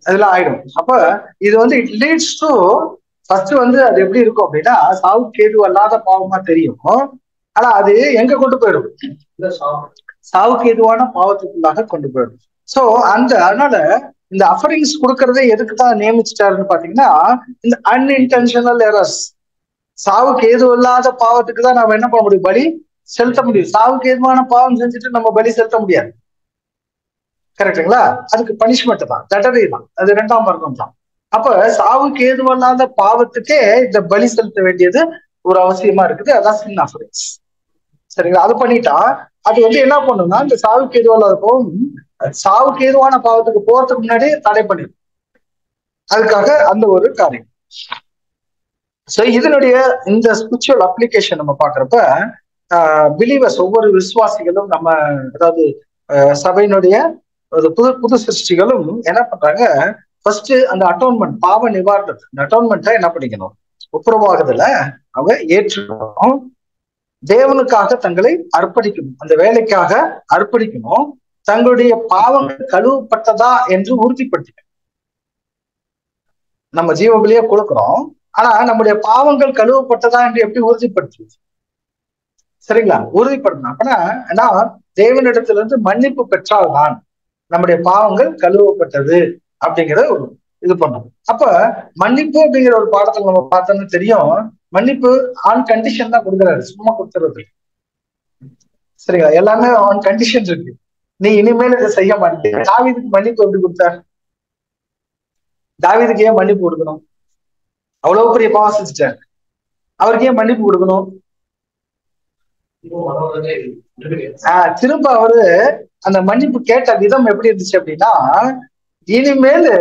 அதெல்லாம் ஆயிடும். அப்ப இது வந்து இட் லீட்ஸ் டு ஃபர்ஸ்ட் வந்து அது எப்படி இருக்கும் அப்படின்னா சாவுக்கு எது அல்லாத பாவமா தெரியும், ஆனா அது எங்க கொண்டு போயிடும்? சாவுக்கு எதுவான பாவத்துக்குள்ளாக கொண்டு போயிடும். சோ அதனால இந்த அஃபரிங்ஸ் கொடுக்கறதே எதுக்கு தான் நியமிச்சிட்டாருன்னு பாத்தீங்கன்னா, இந்த அன்இன்டென்ஷனல் எரர்ஸ், சாவுக்கு ஏது இல்லாத பாவத்துக்கு தான் நம்ம என்ன பண்ண முடியும்? பலி செலுத்த முடியும். சாவுக்கு ஏதுவான பாவம் செஞ்சுட்டு நம்ம பலி செலுத்த முடியாது. கரெக்டுங்களா? அதுக்கு பனிஷ்மெண்ட் தான், தண்டனை தான், அது 2ஆம் வர்க்கம் தான். அப்ப சாவுக்கு ஏதுவல்லாத பாவத்துக்கே இந்த பலி செலுத்த வேண்டியது ஒரு அவசியமா இருக்குது. அதான் சின் அஃபரிங்ஸ். சரிங்களா? அது பண்ணிட்டா அது வந்து என்ன பண்ணும்னா, இந்த சாவுக்கு ஏதுவல்லாத பாவம் சாவுக்கு ஏதுவான பாவத்துக்கு போறதுக்கு முன்னாடி தடை பண்ணிடும். அதுக்காக அந்த ஒரு காரியம். சோ இதனுடைய இந்த ஸ்பிரிச்சுவல் அப்ளிகேஷன் நம்ம பாக்குறப்ப பிலீவர்ஸ், ஒவ்வொரு விசுவாசிகளும், நம்ம அதாவது சபையினுடைய ஒரு புது சிருஷ்டிகளும் என்ன பண்றாங்க? ஃபர்ஸ்ட் அந்த அட்டோன்மெண்ட், பாவ நிவாரணம், இந்த அட்டோன்மெண்ட்டை என்ன பண்ணிக்கணும்? ஒப்புரவாகுதுல அவங்க ஏற்றுக்கணும், தேவனுக்காக தங்களை அர்ப்பணிக்கணும், அந்த வேலைக்காக அர்ப்பணிக்கணும், தங்களுடைய பாவங்கள் கழுவப்பட்டதா என்று உறுதிப்படுத்திக்கணும். நம்ம ஜீவபலியா கொடுக்கிறோம், ஆனா நம்முடைய பாவங்கள் கழுவப்பட்டதா என்று எப்படி உறுதிப்படுத்துவது? சரிங்களா? உறுதிப்படுத்தணும். அப்பனா நான் தேவனிடத்திலிருந்து மன்னிப்பு பெற்றால்தான் நம்முடைய பாவங்கள் கழுவப்பட்டது அப்படிங்கிற ஒரு இது பண்ணணும். அப்ப மன்னிப்பு அப்படிங்கிற ஒரு பாடத்துல நம்ம பார்த்தோம்னு தெரியும், மன்னிப்பு ஆன் கண்டிஷன் தான் கொடுக்குறாரு, சும்மா கொடுத்துறது. சரிங்களா? எல்லாமே ஆன் கண்டிஷன் இருக்கு. நீ இனிமேல் இதை செய்ய மாட்டேன். தாவீதுக்கு மன்னிப்பு எப்படி கொடுத்தார்? தாவீதுக்கு ஏன் மன்னிப்பு கொடுக்கணும்? அவ்வளவு பெரிய பாவம் செஞ்சுட்டார், அவருக்கு ஏன் மன்னிப்பு கொடுக்கணும்? திரும்ப அவரு அந்த மன்னிப்பு கேட்ட விதம் எப்படி இருந்துச்சு அப்படின்னா, இனிமேல்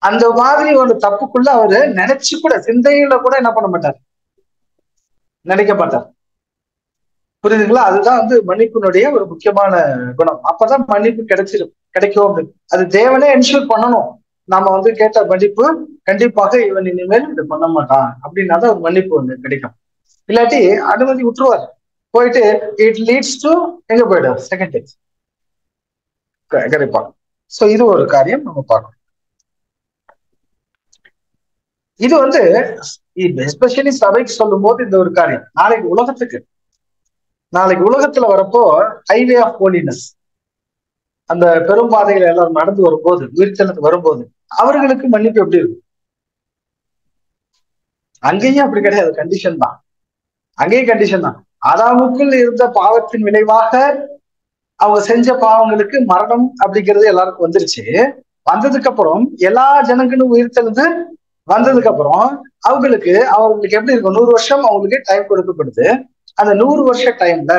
அந்த மாதிரி ஒரு தப்புக்குள்ள அவரு நினைச்சு கூட, சிந்தையில கூட என்ன பண்ண மாட்டார், நினைக்க மாட்டார். புரியுதுங்களா? அதுதான் வந்து மன்னிப்பினுடைய ஒரு முக்கியமான குணம். அப்பதான் மன்னிப்பு கிடைக்கும் அப்படின்னு அது தேவனே என்ஷூர் பண்ணணும். நாம வந்து கேட்ட மன்னிப்பு கண்டிப்பாக இவன் இனிமேல் இது பண்ண மாட்டான் அப்படின்னா தான் ஒரு மன்னிப்பு ஒண்ணு கிடைக்கும். இல்லாட்டி அனுமதி விட்டுருவார், போயிட்டு இட் லீட்ஸ் டு எங்க போயிடும்? செகண்ட் டைம் கிடைப்பாங்க. சோ இது ஒரு காரியம் நம்ம பார்க்கணும். இது வந்து எஸ்பெஷலி சபைக்கு சொல்லும் போது இந்த ஒரு காரியம் நாளைக்கு உலகத்துல வரப்போ ஹைவே ஆஃப் ஹோலினஸ், அந்த பெரும் பாதைகள் எல்லாரும் நடந்து வரும்போது, உயிர்த்தெழுந்து வரும்போது அவர்களுக்கு மன்னிப்பு எப்படி இருக்கும்? அங்கேயும் அப்படி கிடையாது, கண்டிஷன் தான். அங்கேயும் கண்டிஷன் தான். ஆதாமுக்குள் இருந்த பாவத்தின் விளைவாக அவங்க செஞ்ச பாவங்களுக்கு மரணம் அப்படிங்கிறது எல்லாருக்கும் வந்துருச்சு. வந்ததுக்கு அப்புறம் எல்லா ஜனங்களும் உயிர்த்தெழுந்து வந்ததுக்கு அப்புறம் அவங்களுக்கு எப்படி இருக்கும், 100 வருஷம் அவங்களுக்கு டைம் கொடுக்கப்படுது. அந்த 100 வருஷ டைம்ல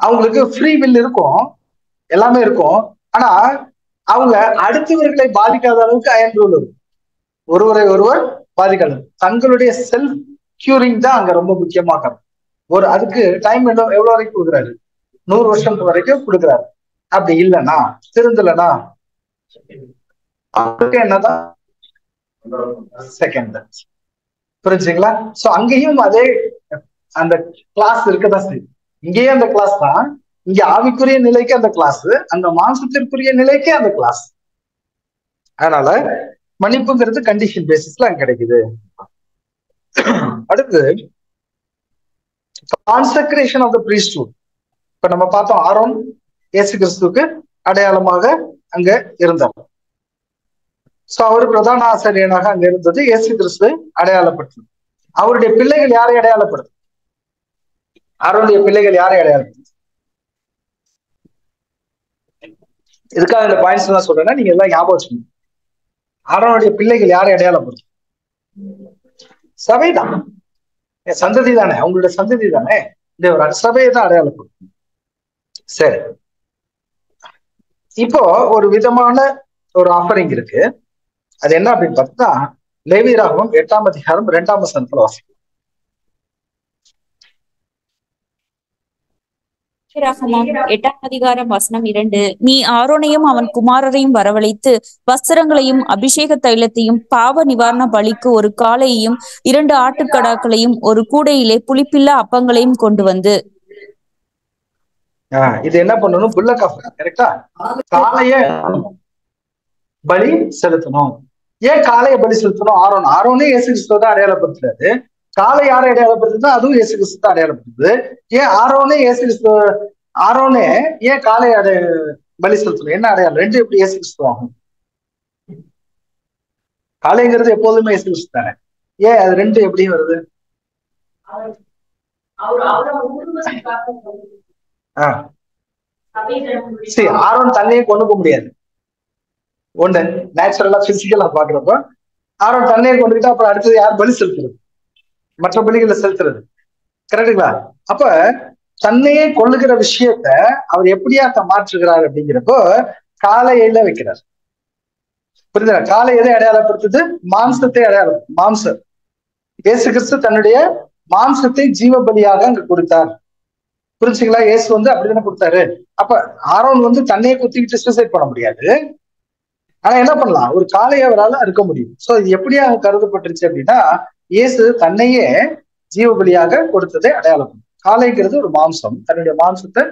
அவங்களுக்கு ஃப்ரீ வில் இருக்கும், எல்லாமே இருக்கும். ஆனா அவங்க அடுத்தவர்களை பாதிக்காத அளவுக்கு அயன் ரூல் இருக்கும். ஒருவரை ஒருவர் பாதிக்காது. தங்களுடைய செல்ஃப் கியூரிங் தான் அங்க ரொம்ப முக்கியமாக. அதுக்கு டைம் எவ்வளவு வரைக்கும் கொடுக்குறாரு, 100 வருஷம் வரைக்கும் கொடுக்குறாரு. அப்படி இல்லைன்னா, திருந்தலன்னா அவருக்கு என்னதான் செகண்ட். புரிஞ்சுங்களா? சோ அங்கேயும் அதே அந்த கிளாஸ் இருக்கதான் செய்யும். இங்கேயும் அந்த கிளாஸ் தான். இங்க ஆவிக்குரிய நிலைக்கு அந்த கிளாஸ், அங்க மாம்சத்திற்குரிய நிலைக்கு அந்த கிளாஸ். அதனால மன்னிப்புங்கிறது கண்டிஷன் பேசிஸ்ல அங்க கிடைக்குது. அடுத்து கான்செக்ரேஷன் ஆஃப் த பிரீஸ்ட்ஹுட். இப்ப நம்ம பார்த்தோம், ஆரோன் இயேசு கிறிஸ்துவுக்கு அடையாளமாக அங்க இருந்தார். சோ அவர் பிரதான ஆசிரியனாக அங்க இருந்தது. இயேசு கிறிஸ்து அடையாளப்பட்டது. அவருடைய பிள்ளைகள் யாரை அடையாளப்படுது? ஆரோனுடைய பிள்ளைகள் யாரை அடையாளப்படுது? இதுக்காக இந்த பாயிண்ட்ஸ் எல்லாம் சொல்றேன்னா நீங்க எல்லாம் ஞாபகம் வச்சுக்கணும். ஆரோனுடைய பிள்ளைகள் யாரை அடையாளப்படுது? சபைதான், சந்ததி தானே, அவங்களுடைய சந்ததி தானே. இந்த ஒரு சபையை தான் அடையாளப்படுத்தும். சரி, இப்போ ஒரு விதமான ஒரு ஆஃபரிங் இருக்கு. அது என்ன அப்படின்னு பார்த்தா, லேவியராகமம் 8ஆம் அதிகாரம் 2ஆம் வசனத்துல வாசிக்கும். லேவியராகமம் 8ஆம் அதிகாரம் வசனம் 2. நீ ஆரோனையும் அவன் குமாரரையும் வரவழைத்து வஸ்திரங்களையும் அபிஷேக தைலத்தையும் பாவ நிவாரண பலிக்கு ஒரு காளையையும் 2 ஆட்டுக்கடாக்களையும் ஒரு கூடையிலே புளிப்பில்லா அப்பங்களையும் கொண்டு வந்து. இது என்ன பண்ணணும்? புல்லக் ஆஃபரிங், கரெக்டா? காளைய பலி செலுத்தணும். ஏன் காளைய பலி செலுத்தணும்? ஆரோனே இயேசு கிறிஸ்துவ தான் அடையாளப்படுத்துறாரு. காளை யாரை அடையாளப்படுத்துதா? அதுவும் இயேசு கிறிஸ்து தான் அடையாளப்படுத்துது. ஏன் ஆரோனே ஏன் காளை பலி செலுத்தணும்? என்ன அடையாளம்? ரெண்டு எப்படி இயேசு கிறிஸ்து ஆகும்? காளைங்கிறது எப்போதுமே இயேசு கிறிஸ்து தானே. ஏன் அது ரெண்டு எப்படி வருது? சரி, ஆரோன் தன்னையே கொண்டு போக முடியாது. ஒண்ணு நேச்சுரலா பிசிக்கலா பாக்குறப்ப ஆரோன் தன்னையே கொண்டுகிட்டு அப்புறம் அடுத்தது யார் பலி செலுத்துறது? மற்ற பலிகளை செலுத்துறது, கரெக்டுங்களா? அப்ப தன்னையே கொள்ளுகிற விஷயத்த அவர் எப்படியா மாற்றுகிறார் அப்படிங்கிறப்போ காளையில வைக்கிறார். புரியுதா? காளை எதை அடையாளப்படுத்துது? மாம்சத்தை மாம்சம். இயேசு கிறிஸ்து தன்னுடைய மாம்சத்தை ஜீவ பலியாக அங்க கொடுத்தார். புரிஞ்சுங்களா? இயேசு அப்படித்தானே கொடுத்தாரு. அப்ப ஆரோன் தன்னையே குத்திக்கிட்டு சூசைட் பண்ண முடியாது. ஆனா என்ன பண்ணலாம்? ஒரு காளையை அவரால் அறுக்க முடியும். சோ இது எப்படியா கருதப்பட்டுருச்சு அப்படின்னா, இயேசு தன்னையே ஜீவ பலியாக கொடுத்ததை அடையாளப்படும். காளைங்கிறது ஒரு மாம்சம், தன்னுடைய மாம்சத்தை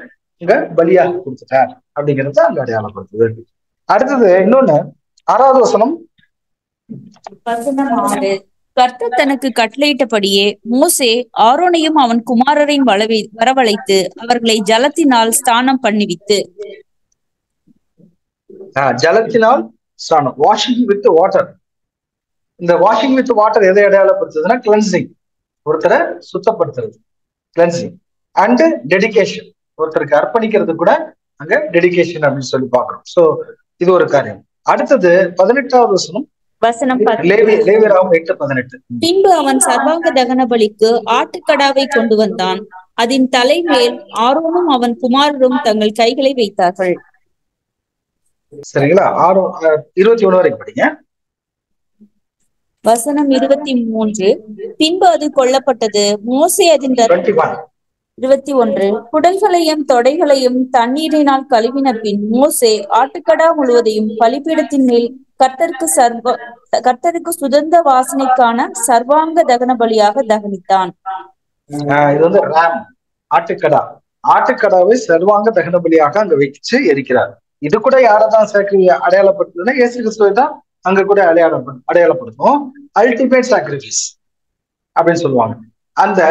இங்க பலியாக கொடுத்துட்டார் அப்படிங்கிறத அங்க அடையாளப்படுத்துது. அடுத்தது இன்னொன்னு, 6வது வசனம். வசனம் 6. கர்த்தர் தனக்கு கட்டளையிட்டபடியே மோசே ஆரோனையும் அவன் குமாரரையும் வரவழைத்து அவர்களை ஜலத்தினால் ஸ்நானம் பண்ணிவித்து. ஜலத்தினால் ஸ்நானம், வாஷிங் வித் வாட்டர். இந்த வாஷிங் வித் வாட்டர் எதை அடையாளப்படுத்துதுன்னா கிளென்சிங், ஒருத்தரை சுத்தப்படுத்துறது, கிளென்சிங். அண்ட் டெடிகேஷன், ஒருத்தருக்கு அர்ப்பணிக்கிறது கூட அங்க டெடிகேஷன் அப்படின்னு சொல்லி பாக்குறோம். சோ இது ஒரு காரியம். அடுத்தது 18வது வசனம். லேவியராகமம் 8:18. பின்பு அவன் சர்வாங்க தகன பலிக்கு ஆட்டுக்கடாவை கொண்டு வந்தான். அதன் தலைமேல் ஆரோனும் அவன் குமாரரும் தங்கள் கைகளை வைத்தார்கள். சரிங்களா? 21 வரைக்கும் படிங்க. வசனம் 23. பின்பு அது கொல்லப்பட்டது. மோசே அதன் 21. குடல்களையும் தொடைகளையும் தண்ணீரினால் கழுவின பின் மோசே ஆட்டுக்கடா முழுவதையும் பலிபீடத்தின் மேல் கர்த்தருக்கு சுகந்த வாசனைக்கான சர்வாங்க தகன பலியாக தகனித்தான். இது ராம், ஆட்டுக்கடா. ஆட்டுக்கடாவை சர்வாங்க தகன பலியாக அங்க வச்சு எரிக்கிறார். இது கூட யாரதான் அடையாளப்படுத்துதுன்னா இயேசு கிறிஸ்துவை தான் அங்க கூட அடையாளப்படுத்தும். அல்டிமேட் சாக்ரிஃபைஸ் அப்படின்னு சொல்லுவாங்க. அந்த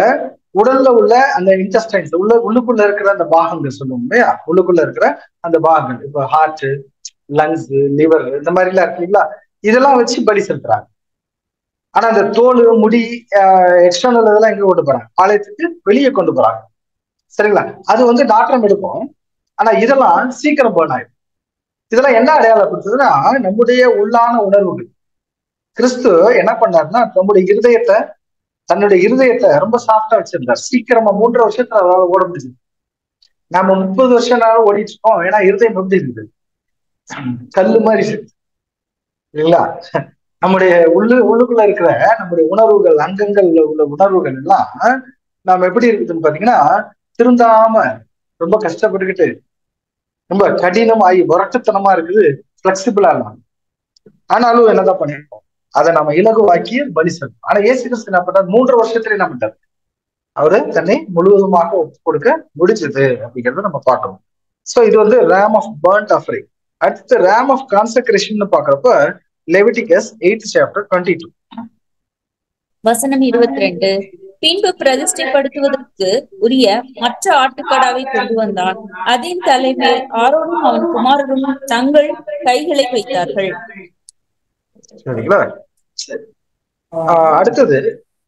உடல்ல உள்ள அந்த இன்டெஸ்டைன்ஸ், உள்ளுக்குள்ள இருக்கிற அந்த பாகங்கள் சொல்லுவோம் இல்லையா, உள்ளுக்குள்ள இருக்கிற அந்த பாகங்கள், இப்ப ஹார்ட், லங்ஸ், லிவர், இந்த மாதிரி எல்லாம் இருக்குங்களா, இதெல்லாம் வச்சு பலி செலுத்துறாங்க. ஆனா அந்த தோல், முடி, எக்ஸ்டர்னல் இதெல்லாம் எங்க கொண்டு போறாங்க? ஆலயத்துக்கு வெளியே கொண்டு போறாங்க. சரிங்களா? அது நாற்றம் எடுக்கும். ஆனா இதெல்லாம் சீக்கிரம் பேர்ன் ஆயிடும். இதெல்லாம் என்ன அடையாளப்படுத்துதுன்னா நம்முடைய உள்ளான உணர்வுகள், கிறிஸ்து என்ன பண்ணாருன்னா தன்னுடைய இருதயத்தை ரொம்ப சாஃப்டா வச்சிருந்தார். சீக்கிரமா 3.5 வருஷத்துல அவரால் ஓட முடிஞ்சது. நாம 30 வருஷம் ஓடிட்டு இருக்கோம். ஏன்னா இருதயம் எப்படி இருக்குது, கல்லு மாதிரி இருக்கு இல்லைங்களா? நம்முடைய உள்ளுக்குள்ள இருக்கிற நம்முடைய உணர்வுகள், அங்கங்கள்ல உள்ள உணர்வுகள் எல்லாம் நாம எப்படி இருக்குதுன்னு பாத்தீங்கன்னா, திருந்தாம ரொம்ப கஷ்டப்பட்டுக்கிட்டு ரொம்ப கடினமாயி முரட்டுத்தனமா இருக்குது, பிளெக்சிபிளா இல்லாம. ஆனாலும் என்னதான் பண்ணிருக்கோம், அதை நம்ம இலகுவாக்கி பலி செலுத்தோம். ஆனா இயேசு கிறிஸ்து என்ன பண்றாரு, 3 வருஷத்துல என்ன பண்றாரு, அவரு தன்னை முழுவதுமாக ஒப்பு கொடுக்க முடிஞ்சது அப்படிங்கறத நம்ம பார்க்கணும். சோ இது வந்து ரேம் ஆஃப் பர்ன்ட் ஆஃபரிங். அடுத்து ரேம் ஆஃப் கான்சக்ரேஷன் பாக்குறப்ப லெவிட்டிகஸ் 8th chapter 22 வசனம் 22. பின்பு பிரதிஷ்டைப்படுத்துவதற்கு உரிய மற்ற ஆட்டுக்கடாவை கொண்டு வந்தான். அதன் தலைமேல் ஆரோனும் அவன் குமாரரும் தங்கள் கைகளை வைத்தார்கள். சரிங்களா? அடுத்தது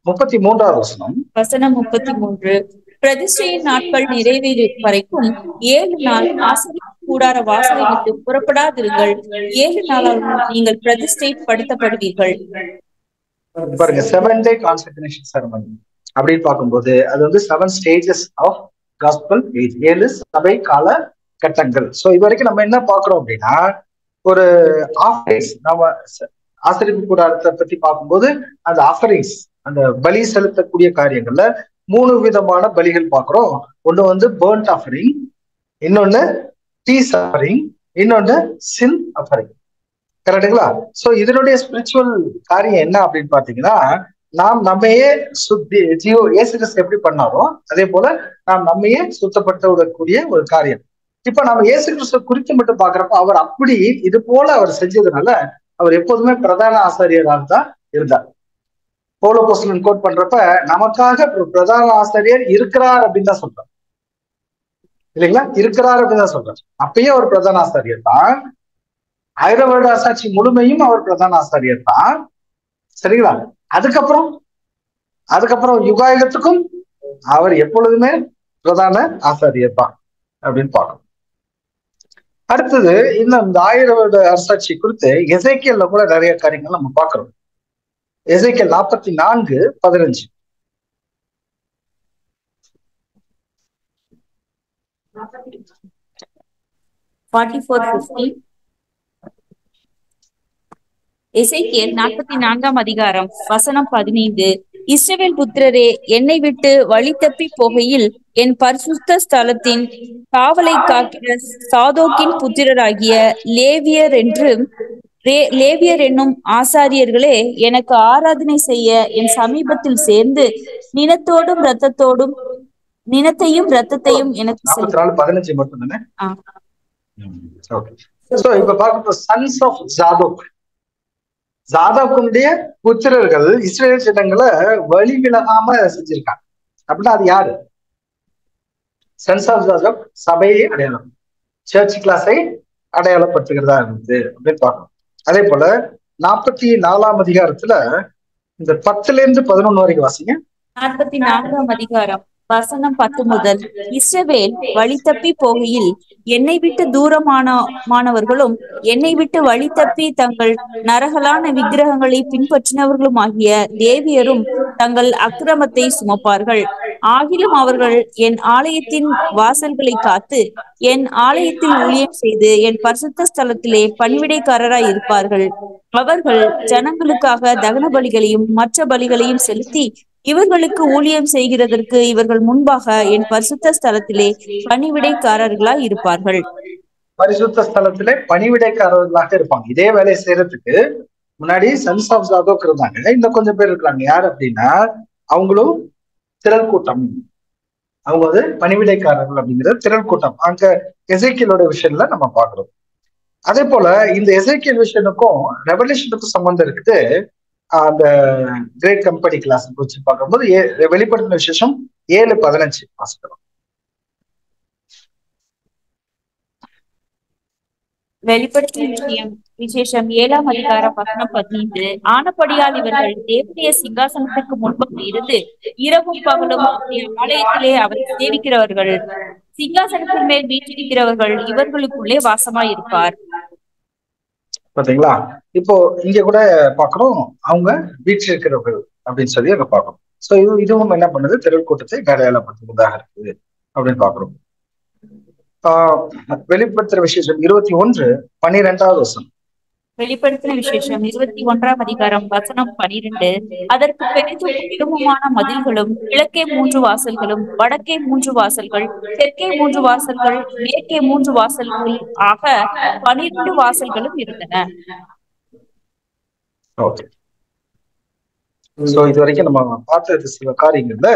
33வது வசனம். வசனம் 33. பிரதிஷ்டையின் நாட்கள் நிறைவேறும் வரைக்கும் 7 நாள் ஆசரிப்பு கூடார வாசலை விட்டு புறப்படாதிருங்கள். 7 நாளாகவும் நீங்கள் பிரதிஷ்டைப்படுத்தப்படுவீர்கள். பாருங்க, 7-day consecration ceremony அப்படின்னு பார்க்கும்போது அது வந்து 7 stages ஆஃப் காஸ்பல் ஏஜ், 7 சபை கால கட்டங்கள். சோ இது வரைக்கும் நம்ம என்ன பாக்குறோம் அப்படின்னா, ஒரு ஆஃபரிங்ஸ், நம்ம ஆசரிப்பு கூடாரத்தை பத்தி பார்க்கும்போது அந்த ஆஃபரிங்ஸ், அந்த பலி செலுத்தக்கூடிய காரியங்கள்ல 3 விதமான பலிகள் பாக்குறோம். ஒண்ணு வந்து பர்ன்ட் ஆஃபரிங், இன்னொன்னு பீஸ் ஆஃபரிங், இன்னொன்னு சின் ஆஃபரிங். கரெக்டுங்களா? சோ இதனுடைய ஸ்பிரிச்சுவல் காரியம் என்ன அப்படின்னு பாத்தீங்கன்னா, நாம் நம்மையே இயேசு கிறிஸ்து எப்படி பண்ணாரோ அதே போல நாம் நம்மையே சுத்தப்படுத்த விடக்கூடிய ஒரு காரியம். இப்ப நம்ம இயேசு கிறிஸ்து குறித்து மட்டும் பாக்குறப்ப அவர் அப்படி இது போல அவர் செஞ்சதுனால அவர் எப்போதுமே பிரதான ஆசாரியராக தான் இருந்தார். பவுல் அப்போஸ்தலன் கோட் பண்றப்ப நமக்காக பிரதான ஆசாரியர் இருக்கிறார் அப்படின்னு தான் சொல்றார் இல்லைங்களா? இருக்கிறார் அப்படின்னு தான் சொல்றார். அப்பயே அவர் பிரதான ஆசாரியர் தான். 1000 வருட அரசாட்சி முழுமையும் அவர் பிரதான ஆசாரியர் தான். சரிங்களா? அதுக்கப்புறம் யுகாயுகத்துக்கும் அவர் எப்பொழுதுமே பிரதான ஆசாரியர் தான் அப்படின்னு பார்க்கணும். அடுத்தது இன்னும் இந்த 1000 வருட அரசாட்சி குறித்து எசேக்கியல்ல கூட நிறைய காரியங்கள் நம்ம பார்க்கிறோம். எசேக்கியல் 44:15. எசேக்கியேல் 44ஆம் அதிகாரம் வசனம் 15. இஸ்ரவேல் புத்திரரே, என்னை விட்டு வழி தப்பி போகையில் என் பரிசுத்த ஸ்தலத்தின் காவலை காக்கிற சாதோக்கின் புத்திரராகிய லேவியர் என்னும் ஆசாரியர்களே எனக்கு ஆராதனை செய்ய என் சமீபத்தில் சேர்ந்து நினத்தையும் ரத்தத்தையும் எனக்கு 15 மட்டும் தானே. இப்ப பார்க்க சன்ஸ் ஆஃப் ஜாதோக்குடைய புத்திரர்கள் இஸ்ரேல் சட்டங்களை வழி விலகாம செஞ்சிருக்காங்க. அப்படின்னா அது யாரு? சன்ஸ் ஆஃப் ஜாதோக் சபையை அடையாளம், சர்ச் கிளாஸை அடையாளப்படுத்துகிறதா இருந்தது அப்படின்னு பார்க்கணும். அதே போல 44ஆம் அதிகாரத்துல இந்த 10-11 வரைக்கும் வாசிங்க. 44ஆம் அதிகாரம் வசனம் 10 முதல். இஸ்ரவேல் வழி தப்பி போகையில் என்னை விட்டு தூரமானவர்களும் என்னை விட்டு வழி தப்பி தங்கள் நரகலான விக்கிரகங்களை பின்பற்றினவர்களும் ஆகிய லேவியரும் தங்கள் அக்கிரமத்தை சுமப்பார்கள். ஆகிலும் அவர்கள் என் ஆலயத்தின் வாசல்களை காத்து என் ஆலயத்தில் ஊழியம் செய்து என் பரிசுத்த ஸ்தலத்திலே பணிவிடைக்காரராய் இருப்பார்கள். அவர்கள் ஜனங்களுக்காக தகன பலிகளையும் மற்ற பலிகளையும் செலுத்தி இவர்களுக்கு ஊழியம் செய்கிறதற்கு இவர்கள் முன்பாக என் பரிசுத்த ஸ்தலத்திலே பணிவிடைக்காரர்களாய் இருப்பார்கள். பரிசுத்த ஸ்தலத்திலே பணிவிடைக்காரர்களாக இருப்பாங்க. இதே வேலையை செய்யறதுக்கு முன்னாடி சன்ஸ் ஆஃப் ஜாதோக் இருந்தாங்க. இன்னும் கொஞ்சம் பேர் இருக்கிறாங்க. யார் அப்படின்னா அவங்களும் திரள் கூட்டம். அவங்க வந்து பணிவிடைக்காரர்கள் அப்படிங்கிற திரள் கூட்டம் அங்க எசேக்கியலோட விஷயம்ல நம்ம பாக்குறோம். அதே போல இந்த எசேக்கியல் விஷயனுக்கும் ரெவல்யூஷனுக்கும் சம்பந்தம் இருக்குது. அந்த கிரேட் கம்பெனி கிளாஸ் குறிச்சு பார்க்கும்போது வெளிப்படுத்தின விசேஷம் 7:15 வாசிக்கிறோம். வெளிப்படுத்தின விசேஷம் 7ஆம் அதிகாரம் வசனம் 15. ஆனபடியால் இவர்கள் தேவனுடைய சிங்காசனத்துக்கு முன்பாக இருந்து இரவும் பகலும் அவருடைய ஆலயத்திலே அவரை சேவிக்கிறவர்கள், சிங்காசனத்தின் மேல் வீற்றிருக்கிறவர்கள் இவர்களுக்குள்ளே வாசமாயிருப்பார். பாத்தீங்களா? இப்போ இங்க கூட பாக்குறோம், அவங்க வீற்றிருக்கிறவர்கள் அப்படின்னு சொல்லி அங்க பாக்குறோம். சோ இதுவும் என்ன பண்ணுது, திரள் கூட்டத்தை அடையாளப்படுத்துவதாக இருக்குது அப்படின்னு பாக்குறோம். வெளிப்படுத்துற விசேஷம் 21:12 வசனம். வெளிப்படுத்தின விசேஷம் 21 வசனம் 12. அதற்கு பெரிதும் உயரமுமான மதில்களும், கிழக்கே 3 வாசல்களும், வடக்கே 3 வாசல்கள், தெற்கே 3 வாசல்கள், மேற்கே 3 வாசல்கள் ஆக 12 வாசல்களும் இருந்தன. ஓகே. சோ இது வரைக்கும் நம்ம பார்த்த சில காரியங்கள்ல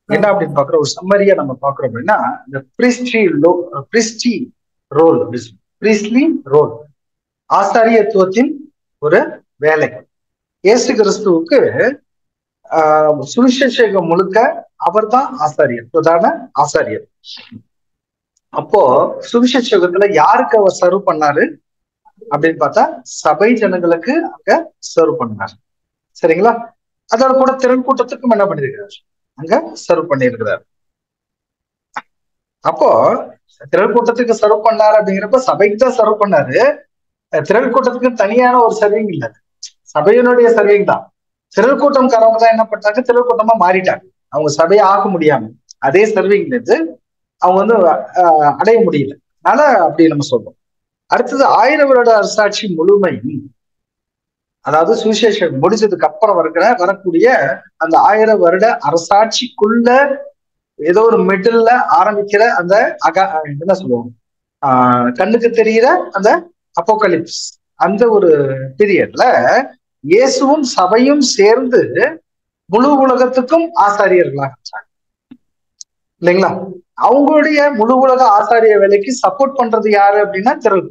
என்ன அப்படின்னு பாக்குற ஒரு சம்மரியா நம்ம பாக்குறோம் அப்படின்னா, இந்த பிரிஸ்டி ரோல், பிரிஸ்லி ரோல், ஆசாரியத்துவத்தின் ஒரு வேலை. இயேசு கிறிஸ்துவுக்கு சுவிசேஷம் முழுக்க அவர் தான் ஆசாரியர், பிரதான ஆசாரியர். அப்போ சுவிசேஷத்துல யாருக்கு அவர் சர்வ் பண்ணாரு அப்படின்னு பார்த்தா, சபை ஜனங்களுக்கு அங்க சர்வ் பண்ணாரு. சரிங்களா? அதோட கூட திறன் கூட்டத்துக்கும் என்ன பண்ணிருக்கிறார், அங்க சர்வ் பண்ணிருக்கிறார். அப்போ திரள் கூட்டத்துக்கு சர்வ் பண்ணாரு அப்படிங்கிறப்ப சபைக்கு தான் சர்வ் பண்ணாரு. திரள் கூட்டத்துக்கு தனியான ஒரு சர்விங் இல்லை, சபையினுடைய சர்விங் தான். திரள் கூட்டம்காரவங்க தான் என்ன பண்ணாங்க, திரள் கூட்டமா மாறிட்டாங்க. அவங்க சபையை ஆக முடியாம அதே சர்விங்ல இருந்து அவங்க வந்து அடைய முடியல. அதனால அப்படி நம்ம சொல்றோம். அடுத்தது 1000 வருட அரசாட்சி முழுமை, அதாவது சுவிசேஷம் முடிச்சதுக்கு அப்புறம் வரக்கூடிய அந்த 1000 வருட அரசாட்சிக்குள்ள ஏதோ ஒரு மிடில்ல ஆரம்பிக்கிற அந்த என்ன சொல்லுவோம், கண்ணுக்கு தெரிகிற அந்த அப்போகலிப்ஸ், அந்த ஒரு பீரியட்ல இயேசுவும் சபையும் சேர்ந்து முழு உலகத்துக்கும் ஆசாரியர்களாக இருந்தாங்க இல்லைங்களா? அவங்களுடைய முழு உலக ஆசாரிய வேலைக்கு சப்போர்ட் பண்றது யாரு அப்படின்னா திரள்.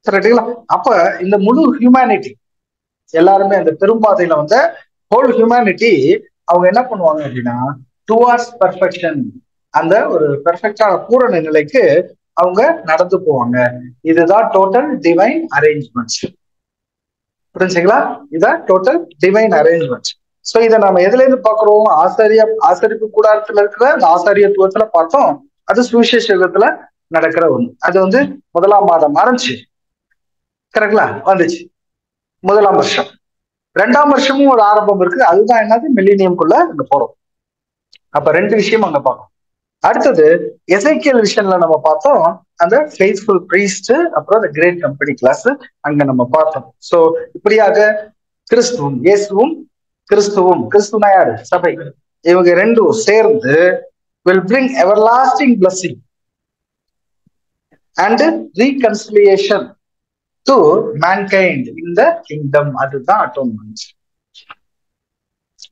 கரெக்டுங்களா? அப்ப இந்த முழு ஹியூமனிட்டி எல்லாருமே அந்த பெரும்பாதையில வந்த ஹோல் ஹியூமனிட்டி அவங்க என்ன பண்ணுவாங்க அப்படின்னா, டுவார்ட்ஸ் பெர்ஃபெக்ஷன், அந்த ஒரு பெர்ஃபெக்டான பூரண நிலைக்கு அவங்க நடந்து போவாங்க. இதுதான் டோட்டல் டிவைன் அரேஞ்ச்மெண்ட். புரிஞ்சுங்களா? இதான் டோட்டல் டிவைன் அரேஞ்ச்மெண்ட். சோ இதை நம்ம எதுல இருந்து பாக்குறோம், ஆசரிப்பு கூடாரத்துல இருக்கிற அந்த ஆசாரியத்துவத்துல பார்த்தோம். அது சுவிசேஷத்துல நடக்கிற ஒண்ணு. அது வந்து 1ஆம் மாதம் ஆரம்பிச்சு, கரெக்டுங்களா, வந்துச்சு 1ஆம் வருஷம். 2ஆம் வருஷமும் ஒரு ஆரம்பம் இருக்குது. அதுதான் என்னது, மில்லினியம்குள்ள அங்க போறோம். அப்ப 2 விஷயம் அங்க பார்க்கணும். அடுத்தது எசேக்கியேல் விஷயம்ல நம்ம பார்த்தோம், அந்த ஃபெய்த்ஃபுல் பிரீஸ்ட், அப்புறம் அந்த கிரேட் கம்பெனி கிளாஸ் அங்க நம்ம பார்த்தோம். சோ இப்படியாக கிறிஸ்துவும் இயேசுவும் கிறிஸ்துவனா யாரு, சபை, இவங்க ரெண்டும் சேர்ந்து will bring everlasting blessing and reconciliation to mankind in the kingdom. அதுதான் அட்டோன்மெண்ட்.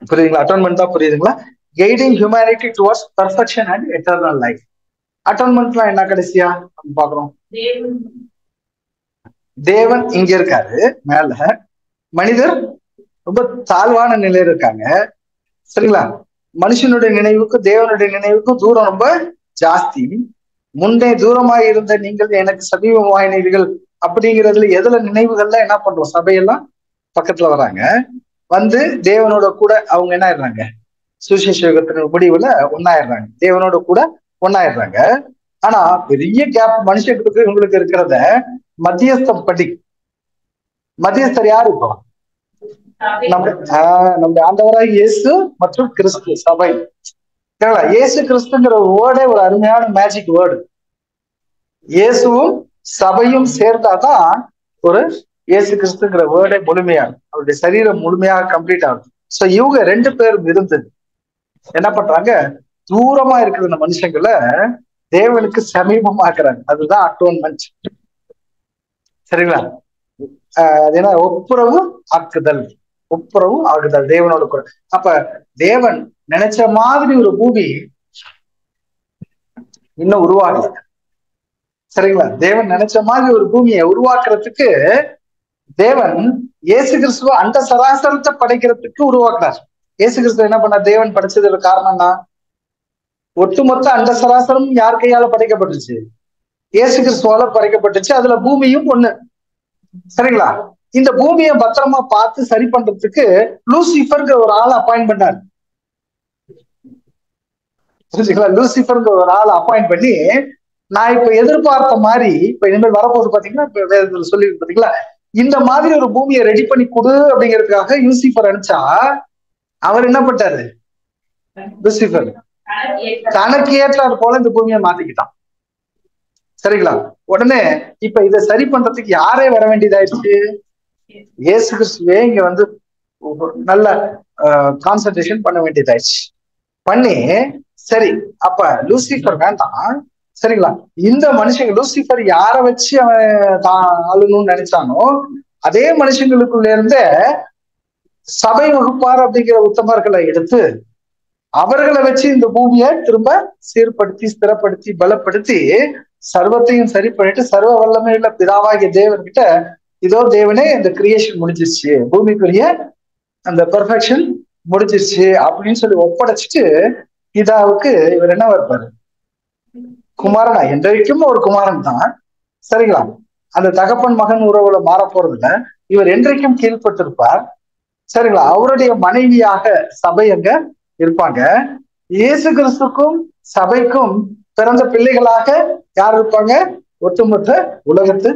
புரியுதுங்களா? அட்டோன்மெண்ட் தான் புரியுதுங்களா? Guiding humanity towards perfection and eternal life. அட்டோன்மெண்ட்லாம் என்ன கடைசியா நம்ம பாக்குறோம், தேவன் இங்க இருக்காரு மேல, மனிதர் ரொம்ப தாழ்வான நிலையில இருக்காங்க. சரிங்களா? மனுஷனுடைய நினைவுக்கும் தேவனுடைய நினைவுக்கும் தூரம் ரொம்ப ஜாஸ்தி. முன்னே தூரமாய் இருந்த நீங்கள் எனக்கு சமீபமாயினீர்கள் அப்படிங்கிறதுல எதுல நினைவுகள்ல என்ன பண்றோம், சபையெல்லாம் பக்கத்துல வராங்க, வந்து தேவனோட கூட அவங்க என்ன ஆயிடுறாங்க, சுவிசேஷத்தின் முடிவுல ஒன்னாயிடுறாங்க, தேவனோட கூட ஒன்னாயிடுறாங்க. ஆனா பெரிய கேப் மனுஷங்களுக்கு இவங்களுக்கு இருக்கிறத மத்தியஸ்தம் படி, மத்தியஸ்தர் யாரு இப்போ, நம்ம ஆண்டவராக இயேசு மற்றும் கிறிஸ்து சபை. இயேசு கிறிஸ்துங்கிற வேர்டே ஒரு அருமையான மேஜிக் வேர்டு. இயேசுவும் சபையும் சேர்ந்தாதான் ஒரு இயேசு கிறிஸ்துங்கிற வேர்டே முழுமையாகும், அவருடைய சரீரம் முழுமையாக கம்ப்ளீட் ஆகும். சோ இவங்க 2 பேரும் இருந்து என்ன பண்றாங்க, தூரமா இருக்கிற இந்த மனுஷங்களை தேவனுக்கு சமீபமாக்குறாங்க. அதுதான் அட்டோன்மெண்ட். சரிங்களா? அது என்ன, ஒப்புரவு ஆக்குதல் தேவனோட கூட. அப்ப தேவன் நினைச்ச மாதிரி ஒரு பூமி இன்னும் உருவாகல. சரிங்களா? தேவன் நினைச்ச மாதிரி ஒரு பூமியை உருவாக்குறதுக்கு தேவன் இயேசு கிறிஸ்துவ அந்த சராசரத்தை படைக்கிறதுக்கு உருவாக்குனார். இயேசு கிறிஸ்துவ என்ன பண்ண, தேவன் படைச்சதுல காரணம்னா, ஒட்டுமொத்த அந்த சராசரம் யார் கையால படைக்கப்பட்டுச்சு, இயேசு கிறிஸ்துவால படைக்கப்பட்டுச்சு. அதுல பூமியும் ஒண்ணு. சரிங்களா? இந்த பூமியை பத்திரமா பார்த்து சரி பண்றதுக்கு லூசிஃபர்ங்கிற ஒரு ஆளை அப்பாயிண்ட் பண்ணாரு. லூசிஃபர்ங்கிற ஒரு ஆளை அப்பாயிண்ட் பண்ணி நான் இப்ப எதிர்பார்த்த மாதிரி இப்ப இனிமேல் வரப்போது பாத்தீங்கன்னா இப்ப வேதத்துல சொல்லி பாத்தீங்களா, இந்த மாதிரி ஒரு பூமியை ரெடி பண்ணி கொடு அப்படிங்கிறதுக்காக யூசிஃபர் அனுப்பிச்சா அவர் என்ன பண்ணாரு? லூசிஃபர் தனக்கு ஏற்றாறு போல இந்த பூமியை மாத்திக்கிட்டான். சரிங்களா? உடனே இப்ப இதை சரி பண்றதுக்கு யாரே வர வேண்டியதாயிருச்சு? இயேசு கிறிஸ்துவே இங்க வந்து நல்ல கான்சன்ட்ரேஷன் பண்ண வேண்டியதாயிடுச்சு. பண்ணி சரி அப்ப லூசிஃபர் வேண்டாம், சரிங்களா, இந்த மனுஷங்க லூசிஃபர் யார வச்சு அவன் தான் ஆளணும்னு நினைச்சானோ அதே மனுஷங்களுக்குள்ள இருந்த சபை வகுப்பார் அப்படிங்கிற உத்தமர்களை எடுத்து அவர்களை வச்சு இந்த பூமியை திரும்ப சீர்படுத்தி ஸ்திரப்படுத்தி பலப்படுத்தி சர்வத்தையும் சரி பண்ணிட்டு சர்வ வல்லமையுள்ள பிதாவாகிய தேவன் கிட்ட இதோ தேவனே இந்த கிரியேஷன் முடிஞ்சிருச்சு, பூமிக்குரிய அந்த பெர்ஃபெக்ஷன் முடிஞ்சிருச்சு அப்படின்னு சொல்லி ஒப்படைச்சிட்டு பிதாவுக்கு இவர் என்ன வைப்பாரு? குமாரனா. என்றைக்கும் ஒரு குமாரன் தான், சரிங்களா? அந்த தகப்பன் மகன் உறவுல மாற போறதுல இவர் என்றைக்கும் கீழ்பட்டிருப்பார், சரிங்களா? அவருடைய மனைவியாக சபை அங்க இருப்பாங்க. இயேசு கிறிஸ்துக்கும் சபைக்கும் பிறந்த பிள்ளைகளாக யார் இருப்பாங்க? ஒட்டுமொத்த உலகத்து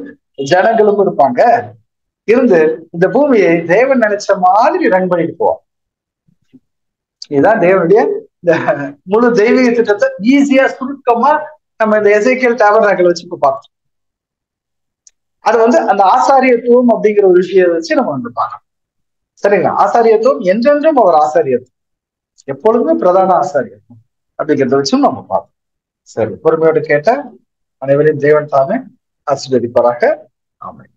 ஜனங்களும் இருப்பாங்க. இருந்து இந்த பூமியை தேவன் நினைச்ச மாதிரி ரன் பண்ணிட்டு போவோம். இதுதான் தேவனுடைய இந்த முழு தெய்வீக திட்டத்தை ஈஸியா சுருக்கமா நம்ம இந்த எசேக்கியேல் டாபர்நாக்கிள் வச்சு இப்ப பார்த்தோம். அது வந்து அந்த ஆசாரியத்துவம் அப்படிங்கிற ஒரு விஷயத்தை வச்சு நம்ம வந்து பார்க்கணும். சரிங்களா? ஆசாரியத்துவம் என்றென்றும் அவர் ஆசாரியத்துவம், எப்பொழுதுமே பிரதான ஆசாரியத்துவம் அப்படிங்கிறத வச்சும் நம்ம பார்ப்போம். சரி, பொறுமையோடு கேட்ட அனைவரையும் தேவன் தாமே ஆசீர்வதிப்பாராக. ஆமென்.